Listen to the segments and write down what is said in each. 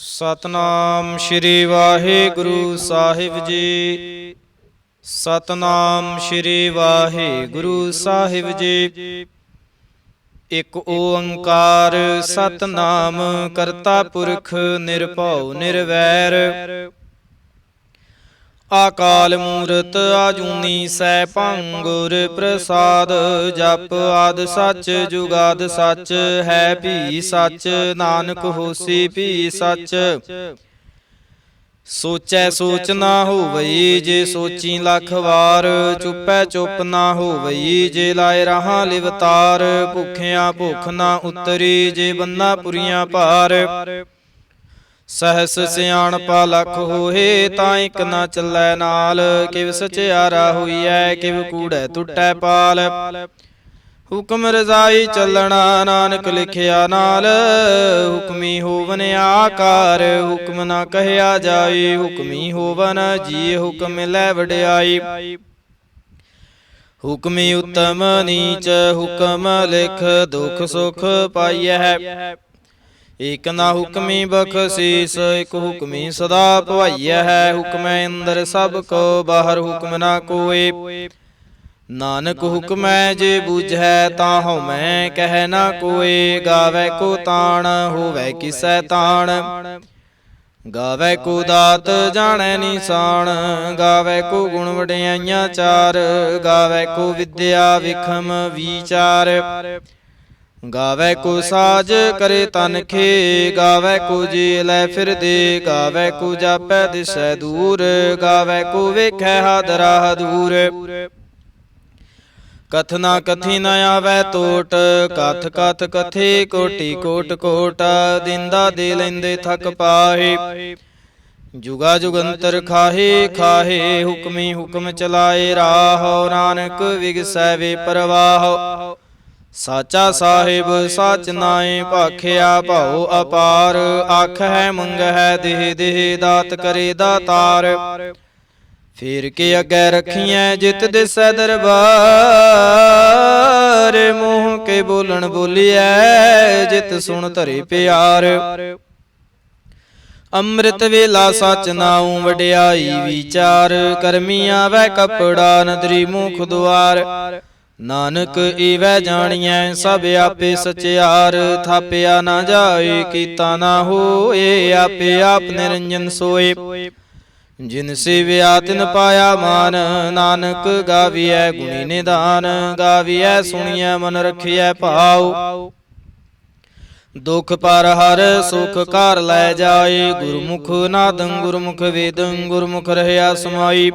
ਸਤਨਾਮ ਸ਼੍ਰੀ ਵਾਹਿਗੁਰੂ ਸਾਹਿਬ ਜੀ। ਸਤਨਾਮ ਸ਼੍ਰੀ ਵਾਹਿਗੁਰੂ ਸਾਹਿਬ ਜੀ। ਇਕ ਓੰਕਾਰ ਸਤਨਾਮ ਕਰਤਾ ਪੁਰਖ ਨਿਰਭਉ ਨਿਰਵੈਰ। ਆਕਾਲ ਮੂਰਤ ਆਜੂਨੀ ਸੈਭੰ ਗੁਰ ਪ੍ਰਸਾਦ। ਜਪ ਆਦਿ ਸੱਚ ਜੁਗਾਦਿ ਸੱਚ ਹੈ ਭੀ ਸੱਚ। ਨਾਨਕ ਹੋਸੀ ਭੀ ਸੱਚ। ਸੋਚੈ ਸੋਚ ਨਾ ਹੋਵਈ ਜੇ ਸੋਚੀ ਲੱਖ ਵਾਰ। ਚੁੱਪੈ ਚੁੱਪ ਨਾ ਹੋਵਈ ਜੇ ਲਾਏ ਰਾਹਾਂ ਲਿਵਤਾਰ। ਭੁੱਖਿਆਂ ਭੁੱਖ ਨਾ ਉਤਰੀ ਜੇ ਬੰਨਾ ਪੁਰੀਆਂ ਭਾਰ। ਸਹਸ ਸਿਆਣਪਾ ਲੱਖ ਹੋਏ ਤਾਂ ਇਕ ਨਾ ਚੱਲੈ ਨਾਲ। ਕਿਵ ਸਚਿਆਰਾ ਹੋਈਐ ਕਿਵ ਕੂੜੈ ਟੁੱਟੈ ਪਾਲ। ਹੁਕਮ ਰਜ਼ਾਈ ਚੱਲਣਾ ਨਾਨਕ ਲਿਖਿਆ ਨਾਲ। ਹੁਕਮੀ ਹੋਵਨ ਆਕਾਰ ਹੁਕਮ ਨਾ ਕਹਿਆ ਜਾਏ। ਹੁਕਮੀ ਹੋਵਨ ਜੀ ਹੁਕਮ ਲੈ ਵਡਿਆਈ। ਹੁਕਮੀ ਉੱਤਮ ਨੀਚ ਹੁਕਮ ਲਿਖ ਦੁਖ ਸੁਖ ਪਾਈਐ। ਇਕ ਨਾ ਹੁਕਮੀ ਬਖਸ਼ੀਸ ਇਕ ਹੁਕਮੀ ਸਦਾ ਭਵਾਈਐ। ਹੁਕਮੈ ਅੰਦਰ ਸਭ ਕੋ ਬਾਹਰ ਹੁਕਮ ਨਾ ਕੋਏ। ਨਾਨਕ ਹੁਕਮੈ ਜੇ ਬੂਝੈ ਤਾਂ ਹਉਮੈ ਕਹਿ ਨਾ ਕੋਏ। ਗਾਵੈ ਕੋ ਤਾਣ ਹੋਵੈ ਕਿਸੈ ਤਾਣ। ਗਾਵੈ ਕੋ ਦਾਤ ਜਾਣੈ ਨਿਸ਼ਾਨ। ਗਾਵੈ ਕੋ ਗੁਣ ਵਡਿਆਈਆਂ ਚਾਰ। ਗਾਵੈ ਕੋ ਵਿਦਿਆ ਵਿਖਮ ਵਿਚਾਰ। ਗਾਵੈ ਕੋ ਸਾਜ ਕਰੇ ਤਨਖੇ। ਗਾਵੈ ਕੋ ਜੀ ਲੈ ਫਿਰਦੇ। ਗਾਵੈ ਕੋ ਜਾਪੈ ਦਿਸੈ ਦੂਰ। ਗਾਵੈ ਕੋ ਵੇਖੈ ਹਾਦਰਾ ਦੂਰ। ਕਥਨਾ ਕਥੀ ਨ ਆਵੈ ਟੋਟ। ਕਥ ਕਥ ਕਥੇ ਕੋਟੀ ਕੋਟ ਕੋਟ। ਦਿੰਦਾ ਦੇ ਲੈਂਦੇ ਥਕ ਪਾਹੇ। ਜੁਗਾ ਜੁਗੰਤਰ ਖਾਹੇ ਖਾਹੇ। ਹੁਕਮੀ ਹੁਕਮ ਚਲਾਏ ਰਾਹ। ਨਾਨਕ ਵਿਗਸੈ ਵੇ ਪ੍ਰਵਾਹ। ਸਾਚਾ ਸਾਹਿਬ ਸਚ ਨਾਏ ਭਾਖਿਆ ਭਉ ਅਪਾਰ। ਆਖਹਿ ਮੰਗਹਿ ਦੇਹ ਦੇਹ ਦਾਤ ਕਰੇ ਦਾਤਾਰ। ਫੇਰ ਕੇ ਅੱਗੇ ਰੱਖੀਐ ਜਿਤ ਦਿਸੈ ਦਰਬਾਰ। ਮੂੰਹ ਕੇ ਬੋਲਣ ਬੋਲੀਐ ਜਿਤ ਸੁਣ ਧਰੇ ਪਿਆਰ। ਅੰਮ੍ਰਿਤ ਵੇਲਾ ਸਚ ਨਾਉ ਵਡਿਆਈ ਵਿਚਾਰ। ਕਰਮੀ ਆਵੈ ਕਪੜਾ ਨਦਰੀ ਮੁਖ ਦੁਆਰ। ਨਾਨਕ ਈਵੈ ਜਾਣੀਐ ਸਭ ਆਪੇ ਸਚਿਆਰ। ਥਾਪਿਆ ਨਾ ਜਾਏ ਕੀਤਾ ਨਾ ਹੋਏ। ਆਪੇ ਆਪ ਨਿਰੰਜਨ ਸੋਏ। ਜਿਨ ਸੇਵਿਆ ਤਿਨ ਪਾਇਆ ਮਾਨ। ਨਾਨਕ ਗਾਵੀਐ ਗੁਣੀ ਨਿਧਾਨ। ਗਾਵੀਐ ਸੁਣੀਐ ਮਨ ਰਖੀਐ ਭਾਉ। ਦੁਖ ਪਰ ਹਰ ਸੁਖ ਘਰ ਲੈ ਜਾਏ। ਗੁਰਮੁਖ ਨਾਦੰ ਗੁਰਮੁਖ ਵੇਦੰ ਗੁਰਮੁਖ ਰਹਿਆ ਸਮਾਈ।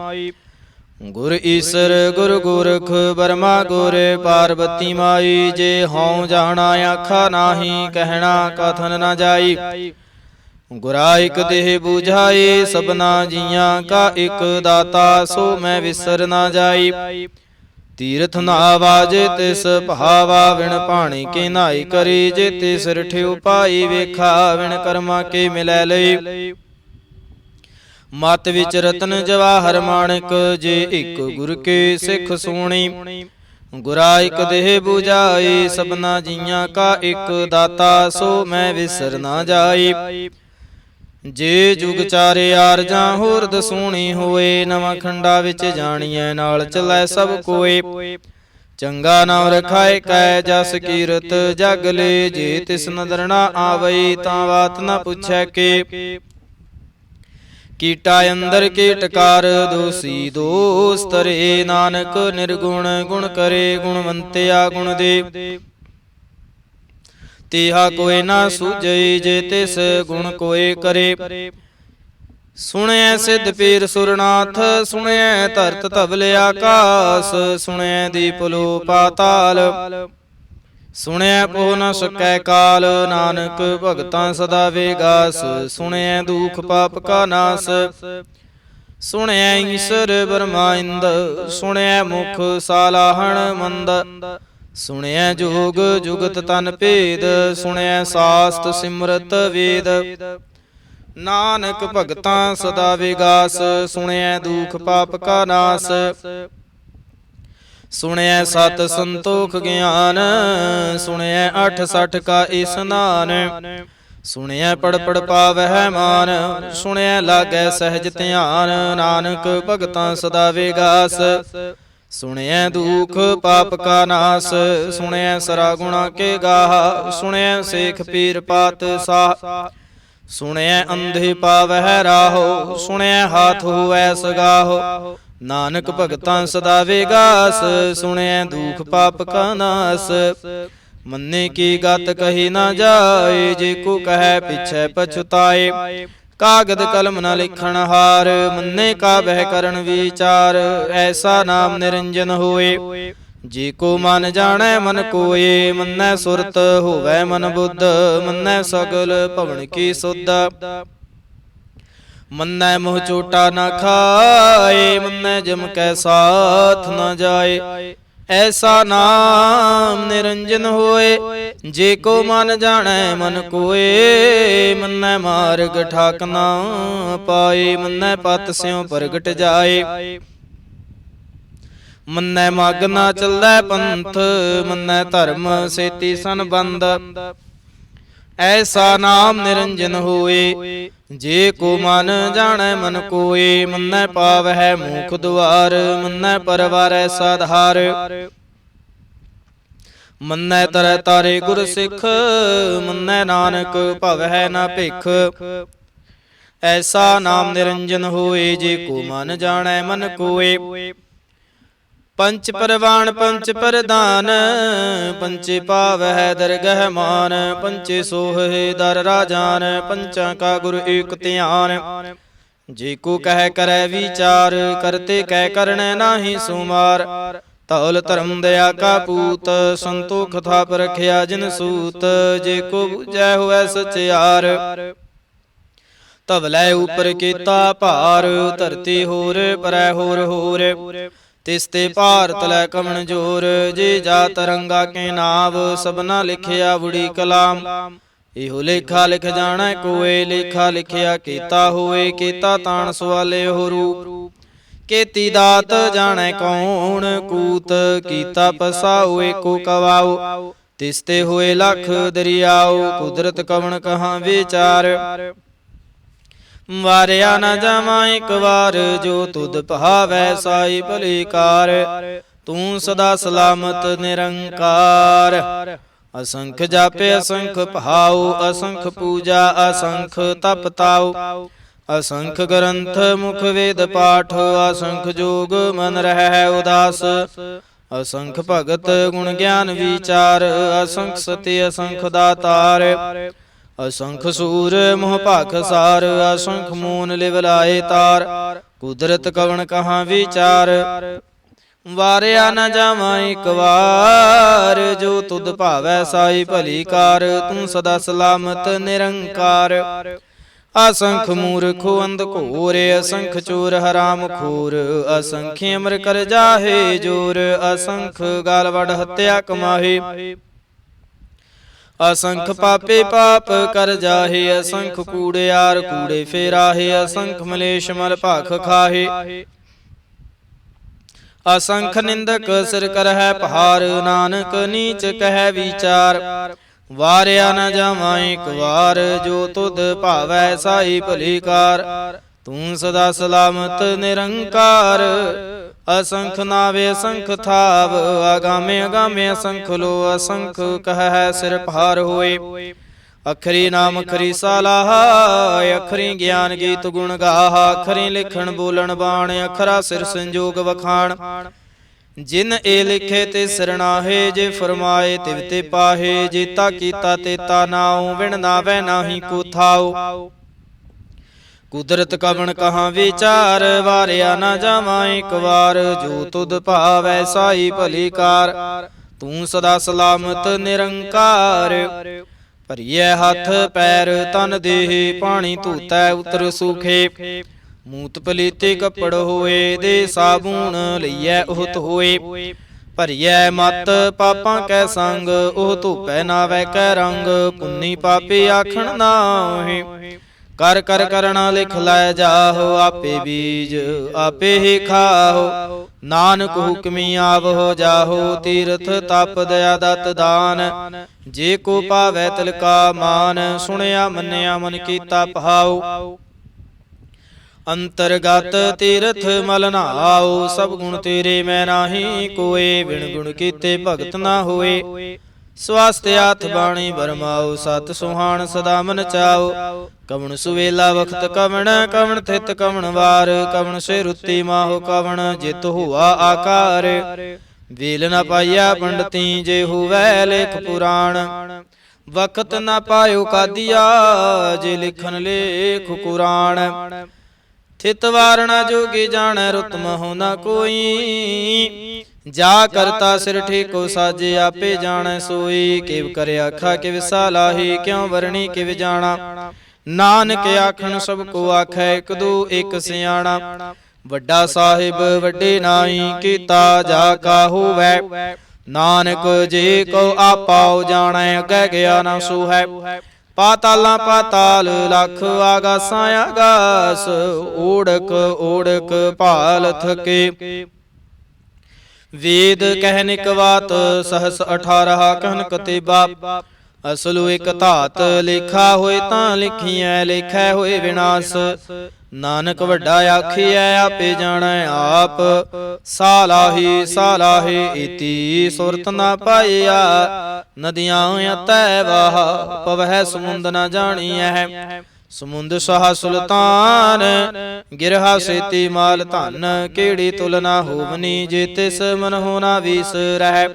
ਗੁਰ ਈਸਰ ਗੁਰ ਗੋਰਖ ਬਰਮਾ ਗੁਰ ਪਾਰਬਤੀ ਮਾਈ। ਜੇ ਹਉ ਜਾਣਾ ਆਖਾ ਨਾਹੀ ਕਹਿਣਾ ਕਥਨ ਨਾ ਜਾਈ। ਗੁਰਾ ਇਕ ਦੇਹ ਬੁਝਾਏ ਸਭਨਾ ਜੀਆਂ ਕਾ ਇਕ ਦਾਤਾ। ਸੋ ਮੈਂ ਵਿਸਰ ਨਾ ਜਾਈ। ਤੀਰਥ ਨਾ ਵਾਜੇ ਤਿਸ ਭਾਵਾ। ਵਿਣ ਪਾਣੀ ਕੇ ਨਾਈ ਕਰੀ ਜੇ ਤਿਸ ਰਠਿਉ ਪਾਈ ਵੇਖਾ। ਵਿਣ ਕਰਮਾ ਕੇ ਮਿਲੈ ਲਈ। ਮਤ ਵਿੱਚ ਰਤਨ ਜਵਾਹਰ ਮਾਣਕ। ਜੇ ਇਕ ਗੁਰ ਕੇ ਸਿੱਖ ਸੋਣੀ। ਗੁਰਾ ਇਕ ਦੇਹ ਬੁਝਾਈ ਸਭਨਾ ਜੀਆਂ ਕਾ ਇਕ ਦਾਤਾ। ਸੋ ਮੈਂ ਵਿਸਰ ਨਾ ਜਾਈ। ਜੇ ਜੁਗ ਚਾਰੇ ਆਰਜਾਂ ਹੋਰ ਦਸੂਣੀ ਹੋਏ। ਨਵਾਂ ਖੰਡਾ ਵਿੱਚ ਜਾਣੀਐ ਨਾਲ ਚੱਲੈ ਸਭ ਕੋਏ। ਚੰਗਾ ਨਾਮ ਰਖਾਏ ਕੈ ਜਸ ਕੀਰਤ ਜਗ ਲੈ। ਜੇ ਤਿਸ ਨਦਰ ਨਾ ਆਵਈ ਤਾਂ ਬਾਤ ਨਾ ਪੁੱਛੈ ਕੇ। ਕੀਟਾ ਅੰਦਰ ਕੀਟਕਾਰ ਦੋਸੀ ਦੋਸ ਤਰੇ। ਨਾਨਕ ਨਿਰਗੁਣ ਗੁਣ ਕਰੇ ਗੁਣਵੰਤਿਆ ਗੁਣ ਦੇ। ਤੇਹਾ ਕੋਇ ਨਾ ਸੂਝਈ ਜੇ ਤਿਸ ਗੁਣ ਕੋਇ ਕਰੇ। ਸੁਣਿਐ ਸਿੱਧ ਪੀਰ ਸੁਰਨਾਥ। ਸੁਣਿਐ ਧਰਤ ਧਵਲ ਆਕਾਸ। ਸੁਣਿਐ ਦੀਪ ਲੋ ਪਾਤਾਲ। ਸੁਣਿਐ ਪੋਹ ਨ ਸਕੈ ਕਾਲ। ਨਾਨਕ ਭਗਤਾਂ ਸਦਾ ਵੇਗਾਸ। ਸੁਣਿਐ ਦੁਖ ਪਾਪ ਕਾ ਨਾਸ। ਸੁਣਿਐ ਈਸਰ ਬਰਮਾ ਇੰਦ। ਸੁਣਿਐ ਮੁਖ ਸਾਲਾਹਣ ਮੰਦ। ਸੁਣਿਐ ਜੋਗ ਜੁਗਤ ਤਨ ਭੇਦ। ਸੁਣਿਐ ਸਾਸਤ ਸਿਮਰਤ ਵੇਦ। ਨਾਨਕ ਭਗਤਾਂ ਸਦਾ ਵਿਗਾਸ। ਸੁਣਿਐ ਦੁਖ ਪਾਪ ਕਾ ਨਾਸ। ਸੁਣਿਐ ਸਤ ਸੰਤੋਖ ਗਿਆਨ। ਸੁਣਿਐ 68 ਕਾ ਇਸਨਾਨ। ਸੁਣਿਐ ਪੜ ਪੜ ਪਾਵਹਿ ਮਾਨ, ਸੁਣਿਐ ਲਾਗੈ ਸਹਿਜ ਧਿਆਨ। ਨਾਨਕ ਭਗਤਾਂ ਸਦਾ ਵਿਗਾਸ, ਸੁਣਿਐ ਦੁਖ ਪਾਪ ਕਾ ਨਾਸ। ਸੁਣਿਐ ਸਰਾ ਗੁਣਾ ਕੇ ਗਾਹ, ਸੁਣਿਐ ਸੇਖ ਪੀਰ ਪਾਤ ਸਾਹ। ਸੁਣਿਐ ਅੰਧੇ ਪਾਵਹਿ ਰਾਹੋ, ਸੁਣਿਐ ਹਾਥ ਹੋਵੈ ਸਗਾਹੋ। ਨਾਨਕ ਭਗਤਾਂ ਸਦਾ ਵਿਗਾਸ, ਸੁਣਿਐ ਦੁਖ ਪਾਪ ਕਾ ਨਾਸ। ਮੰਨੇ ਕੀ ਗਤ ਕਹੀ ਨਾ ਜਾਏ, ਜੇ ਕੋ ਕਹੈ ਪਿਛੈ ਪਛੁਤਾਏ। ਕਾਗਦ ਕਲਮ ਨ ਲਿਖਣ ਹਾਰ, ਮੰਨੇ ਕਾ ਬਹਿ ਕਰਨ ਵਿਚਾਰ। ਐਸਾ ਨਾਮ ਨਿਰੰਜਨ ਹੋਏ, ਜੇ ਕੋ ਮਨ ਜਾਣੈ ਮਨ ਕੋਏ। ਮੰਨੈ ਸੁਰਤ ਹੋਵੈ ਮਨ ਬੁੱਧ, ਮੰਨੈ ਸਗਲ ਭਵਨ ਕੀ ਸੁਧ। ਮੰਨੈ ਮੋਹ ਚੋਟਾ ਨ ਖਾਏ, ਮੰਨੈ ਜਮ ਕੈ ਸਾਥ ਨ ਜਾਏ। ਐਸਾ ਨਾਮ ਨਿਰੰਜਨ ਹੋਏ, ਜੇ ਕੋ ਮਨ ਜਾਣੈ ਮਨ ਕੋਏ। ਮੰਨੈ ਮਾਰਗ ਠਾਕ ਨਾ ਪਾਏ, ਮੰਨੈ ਪਤ ਸਿਉ ਪ੍ਰਗਟ ਜਾਏ। ਮੰਨੈ ਮਗ ਨਾ ਚੱਲੈ ਪੰਥ, ਮੰਨੈ ਧਰਮ ਸੇਤੀ ਸੰਬੰਧ। ਐਸਾ ਨਾਮ ਨਿਰੰਜਨ ਹੋਏ, ਜੇ ਕੋ ਮਨ ਜਾਣੈ ਮਨ ਕੋਏ। ਮੰਨੈ ਪਾਵਹਿ ਮੂਖ ਦੁਆਰ, ਮੰਨੈ ਪਰਵਾਰੈ ਸਾਧਾਰ। ਮੰਨੈ ਤਰੈ ਤਾਰੇ ਗੁਰ ਸਿੱਖ, ਮੰਨੈ ਨਾਨਕ ਭਵਹਿ ਨ ਭਿਖ। ਐਸਾ ਨਾਮ ਨਿਰੰਜਨ ਹੋਏ, ਜੇ ਕੋ ਮਨ ਜਾਣੈ ਮਨ ਕੋਏ। ਪੰਚ ਪਰਵਾਣ ਪੰਚ ਪ੍ਰਧਾਨ, ਪੰਚੇ ਪਾਵਹਿ ਦਰਗਹਿ ਮਾਨ। ਪੰਚੇ ਸੋਹੇ ਦਰ ਰਾਜਾਨ, ਪੰਚਾਂ ਕਾ ਗੁਰ ਏਕ ਧਿਆਨ। ਜੇ ਕੋ ਕਹਿ ਕਰੈ ਵਿਚਾਰ, ਕਰਤੇ ਕਹਿ ਕਰਣੈ ਨਾਹੀ ਸੁਮਾਰ। ਧੌਲ ਧਰਮ ਦਇਆ ਕਾ ਪੂਤ, ਸੰਤੋਖ ਥਾਪ ਰਖਿਆ ਜਿਨ ਸੂਤ। ਜੇ ਕੋ ਬੁਝੈ ਹੋਵੈ ਸਚਿਆਰ, ਧਵਲੇ ਉਪਰ ਕੀਤਾ ਭਾਰ। ਧਰਤੀ ਹੋਰ ਪਰੈ ਹੋਰ ਹੋਰ, ਤਿਸ ਤੇ ਭਾਰਤ ਲੈ ਕਵਣ ਜੋਰ। ਜੇ ਜਾ ਤਰੰਗਾ ਕੇ ਨਾਵ, ਸਭਨਾ ਲਿਖਿਆ ਬੁੜੀ ਕਲਾਮ। ਇਹੋ ਲੇਖਾ ਲਿਖ ਜਾਣੈ ਕੋਏ, ਲੇਖਾ ਲਿਖਿਆ ਕੀਤਾ ਹੋਏ। ਕੀਤਾ ਤਾਣ ਸਵਾਲੇ ਹੋ ਰੂਪ, ਕੀਤੀ ਦਾਤ ਜਾਣੈ ਕੌਣ ਕੂਤ। ਕੀਤਾ ਪਸਾਉ ਏਕੋ ਕਵਾਉ, ਤਿਸ ਤੇ ਹੋਏ ਲਖ ਦਰਿਆਉ। ਕੁਦਰਤ ਕਵਣ ਕਹਾਂ ਵਿਚਾਰ, ਵਾਰਿਆ ਨ ਜਾਵਾਂ ਇਕ ਵਾਰ। ਜੋ ਤੁਧ ਭਾਵੈ ਸਾਈ ਭਲੀ ਕਾਰ, ਤੂੰ ਸਦਾ ਸਲਾਮਤ ਨਿਰੰਕਾਰ। ਅਸੰਖ ਜਾਪੇ ਅਸੰਖ ਭਾਉ, ਅਸੰਖ ਪੂਜਾ ਅਸੰਖ ਤਪ ਤਾਉ। ਅਸੰਖ ਗ੍ਰੰਥ ਮੁਖ ਵੇਦ ਪਾਠ, ਅਸੰਖ ਜੋਗ ਮਨ ਰਹਿ ਉਦਾਸ। ਅਸੰਖ ਭਗਤ ਗੁਣ ਗਿਆਨ ਵਿਚਾਰ, ਅਸੰਖ ਸਤੀ ਅਸੰਖ ਦਾਤਾਰ। ਅਸੰਖ ਸੂਰ ਮੋਹ ਭਾਖ ਸਾਰ, ਅਸੰਖ ਮੂਨ ਲਿਵ ਲਾਏ ਤਾਰ। ਕੁਦਰਤ ਕਵਣ ਕਹਾਂ ਵਿਚਾਰ, ਵਾਰਿਆ ਨ ਜਾਵਾਂ ਇਕ ਵਾਰ। ਜੋ ਤੁਧ ਭਾਵੈ ਸਾਈ ਭਲੀ ਕਾਰ, ਤੂੰ ਸਦਾ ਸਲਾਮਤ ਨਿਰੰਕਾਰ। ਅਸੰਖ ਮੂਰਖ ਅੰਧ ਘੋਰ, ਅਸੰਖ ਚੋਰ ਹਰਾਮ ਖੋਰ। ਅਸੰਖ ਅਮਰ ਕਰ ਜਾਹੇ ਜੋਰ, ਅਸੰਖ ਗਾਲ ਵਡ ਹੱਤਿਆ ਕਮਾਹੇ। ਅਸੰਖ ਪਾਪੇ ਪਾਪ ਕਰ ਜਾਹੇ, ਅਸੰਖ ਕੂੜਿਆਰ ਕੂੜੇ ਫੇਰਾਹੇ। ਅਸੰਖ ਮਲੇਸ਼ ਮਲ ਭਾਖ ਖਾਹੇ, ਅਸੰਖ ਨਿੰਦਕ ਸਿਰ ਕਰਹਿ ਪਹਾਰ। ਨਾਨਕ ਨੀਚ ਕਹਿ ਵਿਚਾਰ, ਵਾਰਿਆ ਨ ਜਾਵਾਂ ਇਕ ਵਾਰ। ਜੋ ਤੁਧ ਭਾਵੈ ਸਾਈ ਭਲੀ ਕਾਰ, ਤੂੰ ਸਦਾ ਸਲਾਮਤ ਨਿਰੰਕਾਰ। ਅਸੰਖ ਨਾਵੇ ਅਸੰਖ ਥਾਵ, ਅਗਾਮੇ ਅਗਾਮੇ ਅਸੰਖ ਲੋ। ਅਸੰਖ ਕਹਿ ਸਿਰ ਭਾਰ ਹੋਏ, ਅਖਰੀ ਨਾਮ ਅਖਰੀ ਸਲਾਹ। ਅਖਰੀ ਗਿਆਨ ਗੀਤ ਗੁਣ ਗਾਹ, ਅਖਰੀ ਲਿਖਣ ਬੋਲਣ ਬਾਣ। ਅਖਰਾ ਸਿਰ ਸੰਜੋਗ ਵਖਾਣ, ਜਿਨ ਏ ਲਿਖੇ ਤੇ ਸਰਣਾਹੇ। ਜੇ ਫਰਮਾਏ ਤਿਵ ਤੇ ਪਾਹੇ, ਜੇਤਾ ਕੀਤਾ ਤੇਤਾ ਨਾਉ। ਵਿਣ ਨਾਵੈ ਨਾਹੀ ਕੋ ਥਾਉ, ਕੁਦਰਤ ਕਵਣ ਕਹਾਂ ਵਿਚਾਰ। ਵਾਰਿਆ ਨ ਜਾਵਾਂ ਇਕ ਵਾਰ, ਜੋ ਤੁਧ ਭਾਵੈ ਸਾਈ ਭਲੀ ਕਾਰ। ਤੂੰ ਸਦਾ ਸਲਾਮਤ ਨਿਰੰਕਾਰ। ਭਰੀਐ ਹੱਥ ਪੈਰ ਤਨ ਦੇਹ, ਪਾਣੀ ਧੂਤੈ ਉਤਰ ਸੂਖੇ। ਮੂਤ ਪਲੀਤੇ ਕੱਪੜ ਹੋਏ, ਦੇ ਸਾਬੂਨ ਲਈਐ ਉਹ ਧੋਏ। ਭਰੀਐ ਮਤ ਪਾਪਾਂ ਕੈ ਸੰਗ, ਉਹ ਧੋਪੈ ਨਾਵੈ ਕੈ ਰੰਗ। ਪੁੰਨੀ ਪਾਪੀ ਆਖਣ ਨਾਹੀਂ, ਕਰ ਕਰਣਾ ਲਿਖ ਲੈ ਜਾਹੋ। ਆਪੇ ਬੀਜ ਆਪੇ ਹੀ ਖਾਹੋ, ਨਾਨਕ ਹੁਕਮੀ ਆਵਹੁ ਜਾਹੋ, ਤੀਰਥ ਤਪ ਦਇਆ ਦਤ ਦਾਨ। ਜੇ ਕੋ ਪਾਵੈ ਤਿਲ ਕਾ ਮਾਨ, ਸੁਣਿਆ ਮੰਨਿਆ ਮਨ ਕੀਤਾ ਭਾਉ। ਅੰਤਰਗਤ ਤੀਰਥ ਮਲ ਨਾਉ, ਸਭ ਗੁਣ ਤੇਰੇ ਮੈਂ ਨਾਹੀ ਕੋਏ। ਬਿਨ ਗੁਣ ਕੀਤੇ ਭਗਤ ਨਾ ਹੋਏ, ਸਵਾਸਤ ਹੱਥ ਬਾਣੀ ਬਰਮਾਉ। ਸਤ ਸੁਹਾਣ ਸਦਾ ਮਨ ਚਾਉ, ਕਵਣ ਸੁਵੇਲਾ ਵਖਤ ਕਵਣ। ਕਵਣ ਥਿਤ ਕਵਣ ਵਾਰ, ਕਵਣ ਸੇ ਰੁੱਤੀ ਮਾਹੋ ਕਵਣ। ਜਿਤ ਹੁਆ ਆਕਾਰ, ਵੇਲ ਨ ਪਾਈਆ ਪੰਡਤੀ। ਜੇ ਹੋਵੈ ਲੇਖ ਪੁਰਾਣ, ਵਖਤ ਨ ਪਾਇਓ ਕਾਦੀਆ। ਜੇ ਲਿਖਨ ਲੇਖ ਕੁਰਾਨ, ਥਿਤ ਵਾਰ ਨ ਜੋਗੀ ਜਾਣੈ। ਰੁਤ ਮਹੁ ਨ ਕੋਈ, ਜਾ ਕਰਤਾ ਸਿਰ ਠੀਕੋ ਸਾਜੇ। ਆਪੇ ਜਾਣੈ ਸੋਈ, ਕਿਵ ਕਰਿ ਆਖਾ ਕਿਵ ਸਾਲਾਹੀ। ਕਿਉ ਵਰਣੀ ਕਿਵ ਜਾਣਾ, ਨਾਨਕ ਆਖਣ ਸਭ ਕੋ ਆਖੈ। ਇਕ ਦੂ ਇਕ ਸਿਆਣਾ, ਵੱਡਾ ਸਾਹਿਬ ਵੱਡੇ ਨਾਹੀ। ਕੀਤਾ ਜਾ ਕਾ ਹੋਵੈ, ਨਾਨਕ ਜੇ ਕੋ ਆਪਾਉ ਜਾਣੈ। ਅੱਗੇ ਗਿਆ ਨਾ ਸੋਹੈ, ਪਾਤਾਲਾਂ ਪਾਤਾਲ ਲਖ। ਆਗਾਸਾਂ ਆਗਾਸ, ਓੜਕ ਓੜਕ ਭਾਲ ਥਕੇ। ਵੇਦ ਕਹਿਨਿਕ ਵਾਤ, ਸਹਸ 18 ਕਹਿਨ ਕਤੇਬਾ। ਅਸਲੁ ਇਕ ਧਾਤ, ਲੇਖਾ ਹੋਏ ਤਾਂ ਲਿਖੀਐ। ਲੇਖੈ ਹੋਏ ਵਿਨਾਸ਼, ਨਾਨਕ ਵੱਡਾ ਆਖੀਐ। ਆਪੇ ਜਾਣੈ ਆਪ, ਸਾਲਾਹੀ ਸਾਲਾਹੇ। ਇਤੀ ਸੁਰਤ ਨਾ ਪਾਈਆ, ਨਦੀਆਂ ਅਤੈ ਵਾਹ। ਪਵਹਿ ਸਮੁੰਦ ਨਾ ਜਾਣੀਐ, ਸਮੁੰਦ ਸਹਾ ਸੁਲਤਾਨ। ਗਿਰਹਾ ਸੇਤੀ ਮਾਲ ਧਨ, ਕਿਹੜੀ ਤੁਲ ਨਾ ਹੋਵਨੀ। ਜੇ ਤਿਸ ਮਨ ਹੋਣਾ ਵੀਸ ਰਹਿ।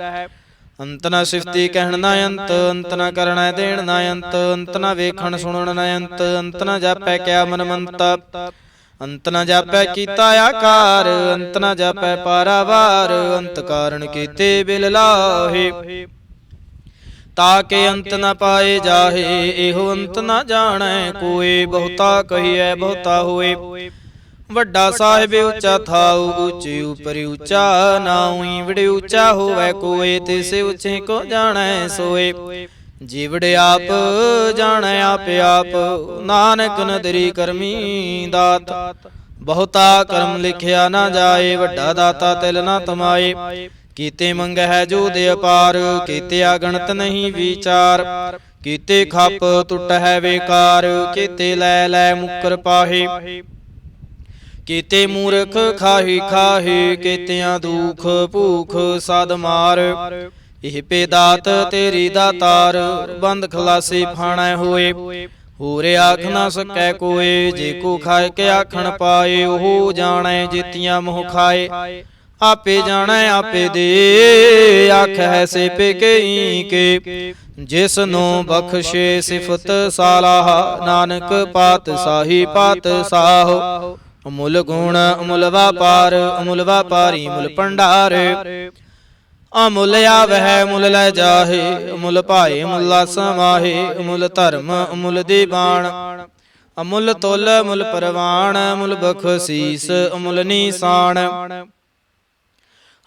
ਅੰਤ ਨ ਸਿਫਤੀ ਕਹਿਣ ਨ ਅੰਤ, ਅੰਤ ਨ ਕਰਣੈ ਦੇਣ ਨ ਅੰਤ। ਅੰਤ ਨ ਵੇਖਣ ਸੁਣਨ ਨ ਅੰਤ, ਅੰਤ ਨ ਜਾਪੈ ਕਿਆ ਮਨ ਮੰਤ। ਅੰਤ ਨ ਜਾਪੈ ਕੀਤਾ ਆਕਾਰ, ਅੰਤ ਨ ਜਾਪੈ ਪਾਰਾਵਾਰ। ਅੰਤ ਕਾਰਨ ਕੀਤੇ ਬਿਲ ਲਾਹੇ, ਤਾਕੇ ਅੰਤ ਨ ਪਾਏ ਜਾਹੇ। ਇਹੋ ਅੰਤ ਨ ਜਾਣੈ ਕੋਏ, ਬਹੁਤਾ ਕਹੀਐ ਬਹੁਤਾ ਹੋਏ। ਵੱਡਾ ਸਾਹਿਬ ਉੱਚਾ ਥਾਉ, ਉੱਚੇ ਉਪਰਿ ਉੱਚਾ। ਨਾਉਈ ਵਿੜੇ ਉੱਚਾ ਹੋਵੈ ਕੋਏ, ਤਿਸੇ ਉੱਚੇ ਕੋ ਜਾਣੈ ਸੋਏ। ਜੀਵੜ ਆਪ ਜਾਣੈ ਆਪੇ ਆਪ, ਨਾਨਕ ਨਦਰੀ ਕਰਮੀ ਦਾਤ। ਬਹੁਤਾ ਕਰਮ ਲਿਖਿਆ ਨਾ ਜਾਏ, ਵੱਡਾ ਦਾਤਾ ਤਿਲ ਨਾ ਤਮਾਏ। ਕੀਤੇ ਮੰਗਹਿ ਜੋ ਦੇ ਅਪਾਰ, ਕੀਤੇ ਅਗਣਤ ਨਹੀਂ ਵਿਚਾਰ। ਕੀਤੇ ਖੱਪ ਟੁੱਟਹਿ ਵੇਕਾਰ, ਕੀਤੇ ਲੈ ਲੈ ਮੁਕਰ ਪਾਹੇ। ਕੀਤੇ ਮੂਰਖ ਖਾਹੀ ਖਾਹੇ, ਕੀਤਿਆਂ ਦੁਖ ਭੂਖ ਸਦ ਮਾਰ। ਇਹ ਪੇ ਦਾਤ ਤੇਰੀ ਦਾਤਾਰ, ਬੰਦ ਖਲਾਸੀ ਫਾਣੈ ਹੋਏ। ਹੋਰ ਆਖ ਨਾ ਸਕੈ ਕੋਏ, ਜੇ ਕੋ ਖਾਏ ਕੇ ਆਖਣ ਪਾਏ। ਉਹ ਜਾਣੈ ਜੀਤੀਆਂ ਮੋਹ ਖਾਏ, ਆਪੇ ਜਾਣੈ ਆਪੇ ਦੇ। ਆਖੈ ਸੇ ਪੇ ਕਈ ਕੇ, ਜਿਸ ਨੂੰ ਬਖਸ਼ੇ ਸਿਫਤ ਸਾਲਾਹ। ਨਾਨਕ ਪਾਤ ਸਾਹੀ ਪਾਤ ਸਾਹੁ, ਅਮੁੱਲ ਗੁਣ ਅਮੁੱਲ ਵਾਪਾਰ। ਅਮੁੱਲ ਵਾਪਾਰੀ ਮੁੱਲ ਭੰਡਾਰ, ਅਮੁੱਲ ਆਵਹਿ ਮੁੱਲ ਲੈ ਜਾਹੇ। ਅਮੁੱਲ ਭਾਏ ਮੁੱਲਾ ਸਮਾਹੇ, ਅਮੁੱਲ ਧਰਮ ਅਮੁੱਲ ਦੀਵਾਨ। ਅਮੁੱਲ ਤੁਲ ਅਮੁੱਲ ਪਰਵਾਨ, ਅਮੁੱਲ ਬਖਸ਼ੀਸ ਅਮੁੱਲ ਨੀਸਾਨ।